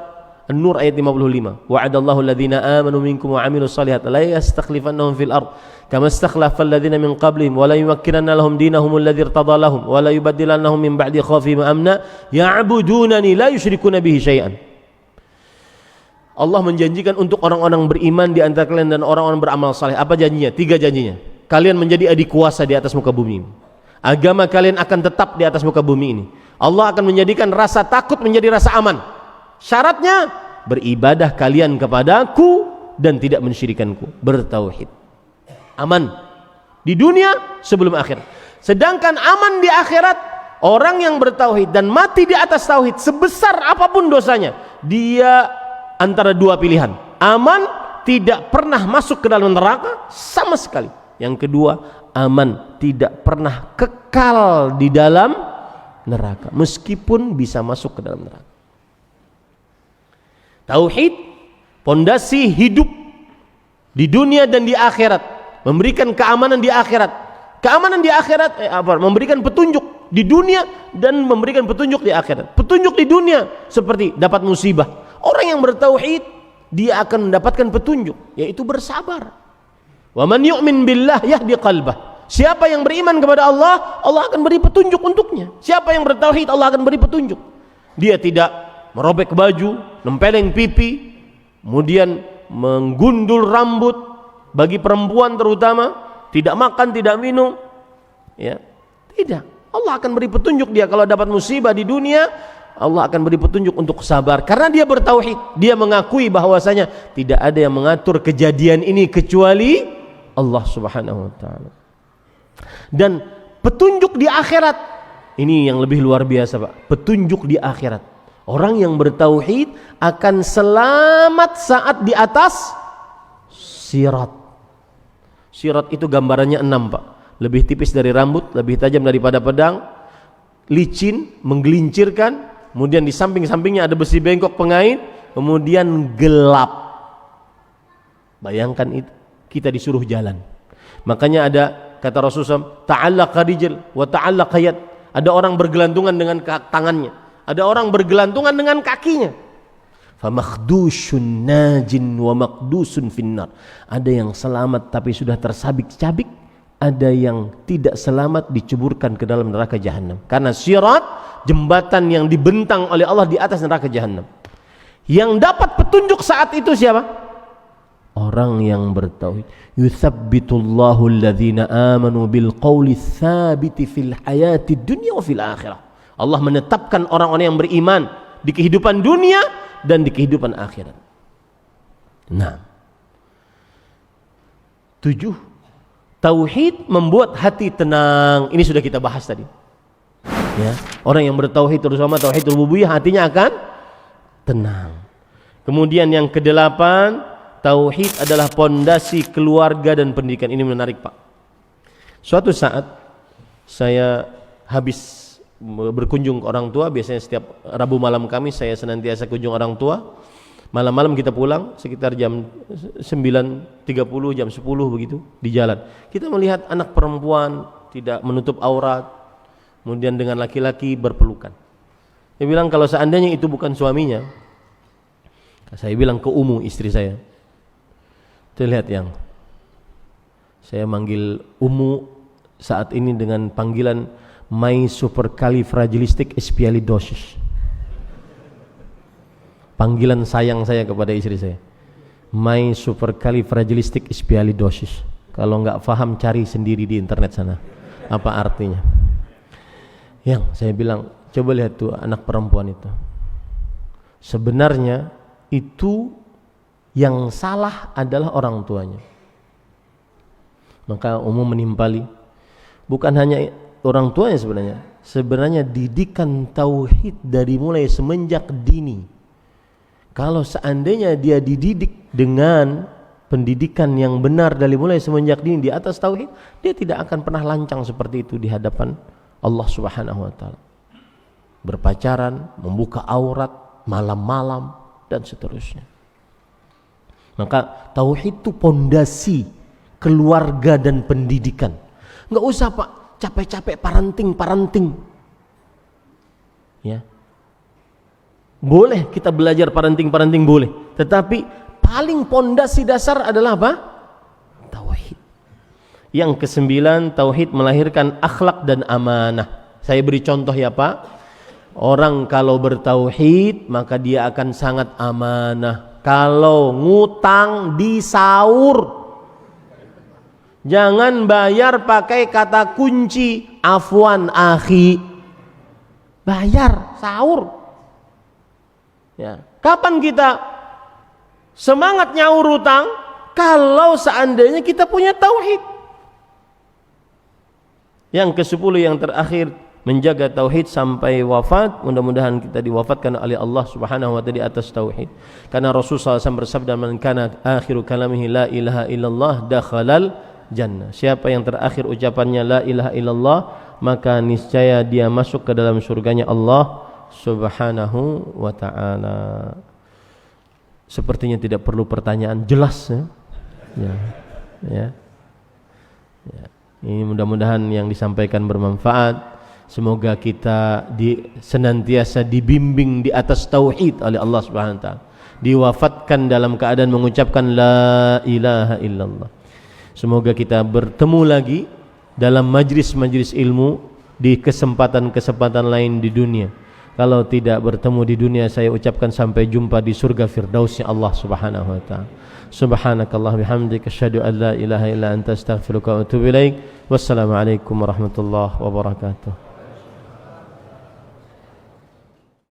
An-Nur ayat 55, wa'adallahu alladhina amanu minkum wa 'amilus salihati la yastakhlifannahum fil ard kama istakhlafal ladzina min qablihim wa la yumakkinanna lahum dinahum alladzi irtada lahum wa la yubaddilannahum min ba'di khawfihim amna ya'budunani la yusyrikuna bihi syai'an. Allah menjanjikan untuk orang-orang beriman di antara kalian dan orang-orang beramal saleh. Apa janjinya? 3 janjinya. Kalian menjadi adik kuasa di atas muka bumi ini. Agama kalian akan tetap di atas muka bumi ini. Allah akan menjadikan rasa takut menjadi rasa aman. Syaratnya beribadah kalian kepadaku dan tidak mensyirikanku, bertauhid. Aman di dunia sebelum akhirat. Sedangkan aman di akhirat, orang yang bertauhid dan mati di atas tauhid sebesar apapun dosanya, dia antara 2 pilihan. Aman, tidak pernah masuk ke dalam neraka sama sekali. Yang kedua, aman, tidak pernah kekal di dalam neraka meskipun bisa masuk ke dalam neraka. Tauhid pondasi hidup di dunia dan di akhirat, memberikan keamanan di akhirat. Keamanan di akhirat memberikan petunjuk di dunia dan memberikan petunjuk di akhirat. Petunjuk di dunia seperti dapat musibah. Orang yang bertauhid dia akan mendapatkan petunjuk, yaitu bersabar. Wa man yu'min billah yahdi qalbah. Siapa yang beriman kepada Allah, Allah akan beri petunjuk untuknya. Siapa yang bertauhid, Allah akan beri petunjuk. Dia tidak merobek baju, nempeleng pipi, kemudian menggundul rambut, bagi perempuan terutama, tidak makan, tidak minum, ya, tidak. Allah akan beri petunjuk dia. Kalau dapat musibah di dunia, Allah akan beri petunjuk untuk sabar. Karena dia bertauhid, dia mengakui bahwasanya tidak ada yang mengatur kejadian ini kecuali Allah Subhanahu wa ta'ala. Dan petunjuk di akhirat ini yang lebih luar biasa Pak. Petunjuk di akhirat, orang yang bertauhid akan selamat saat di atas sirat. Sirat itu gambarannya 6 Pak. Lebih tipis dari rambut, lebih tajam daripada pedang, licin, menggelincirkan, kemudian di samping-sampingnya ada besi bengkok pengait, kemudian gelap. Bayangkan itu, kita disuruh jalan. Makanya ada kata Rasulullah, ta'allaqa rijl wa ta'allaqa yad. Ada orang bergelantungan dengan tangannya, ada orang bergelantungan dengan kakinya. Famakdushun najin wa makdusun finnar. Ada yang selamat tapi sudah tersabik-cabik, ada yang tidak selamat diceburkan ke dalam neraka jahanam. Karena sirat, jembatan yang dibentang oleh Allah di atas neraka jahanam. Yang dapat petunjuk saat itu siapa? Orang yang bertauhid. Yuthabbitullahu alladhina amanu bil qawli tsabiti fil hayati dunya wa fil akhirah. Allah menetapkan orang-orang yang beriman di kehidupan dunia dan di kehidupan akhirat. Nah, 7. Tauhid membuat hati tenang. Ini sudah kita bahas tadi. Ya, orang yang bertauhid terutama tauhid rububiyah, hatinya akan tenang. Kemudian yang ke-8, tauhid adalah pondasi keluarga dan pendidikan. Ini menarik Pak. Suatu saat saya habis berkunjung ke orang tua. Biasanya setiap Rabu malam kami saya senantiasa kunjung orang tua. Malam-malam kita pulang sekitar jam 9.30, jam 10 begitu di jalan. Kita melihat anak perempuan tidak menutup aurat, kemudian dengan laki-laki berpelukan. Saya bilang kalau seandainya itu bukan suaminya, saya bilang ke Umu istri saya, terlihat yang saya manggil Umu saat ini dengan panggilan my supercalifragilisticexpialidocious. Panggilan sayang saya kepada istri saya, my supercalifragilisticexpialidocious. Kalau nggak paham cari sendiri di internet sana apa artinya. Yang saya bilang, coba lihat tuh anak perempuan itu. Sebenarnya itu yang salah adalah orang tuanya. Maka umum menimpali bukan hanya orang tuanya sebenarnya didikan tauhid dari mulai semenjak dini. Kalau seandainya dia dididik dengan pendidikan yang benar dari mulai semenjak dini di atas tauhid, dia tidak akan pernah lancang seperti itu di hadapan Allah Subhanahu wa taala. Berpacaran, membuka aurat malam-malam dan seterusnya. Maka tauhid itu pondasi keluarga dan pendidikan. Enggak usah Pak capek-capek parenting. Ya. Boleh kita belajar parenting boleh, tetapi paling pondasi dasar adalah apa? Tauhid. Yang kesembilan, tauhid melahirkan akhlak dan amanah. Saya beri contoh ya Pak. Orang kalau bertauhid maka dia akan sangat amanah. Kalau ngutang disaur, jangan bayar pakai kata kunci afwan akhi, bayar sahur. Ya. Kapan kita semangat nyaur utang? Kalau seandainya kita punya tauhid. Yang ke-10 yang terakhir, menjaga tauhid sampai wafat. Mudah-mudahan kita diwafatkan oleh Allah Subhanahu wa taala di atas tauhid. Karena Rasulullah SAW bersabda, "Man kana akhiru kalamihi la ilaha illallah dakhalal jannah." Siapa yang terakhir ucapannya la ilaha illallah, maka niscaya dia masuk ke dalam surganya Allah Subhanahu wa ta'ala. Sepertinya tidak perlu pertanyaan, jelas ya. Ya. Ini mudah-mudahan yang disampaikan bermanfaat. Semoga kita senantiasa dibimbing di atas tauhid oleh Allah Subhanahu wa ta'ala. Diwafatkan dalam keadaan mengucapkan la ilaha illallah. Semoga kita bertemu lagi dalam majlis-majlis ilmu di kesempatan-kesempatan lain di dunia. Kalau tidak bertemu di dunia, saya ucapkan sampai jumpa di surga firdausnya Allah Subhanahu wa ta'ala. Subhanakallah bihamdika asyhadu an la ilaha illa anta astaghfiruka wa atubu ilaik. Wassalamualaikum warahmatullahi wabarakatuh.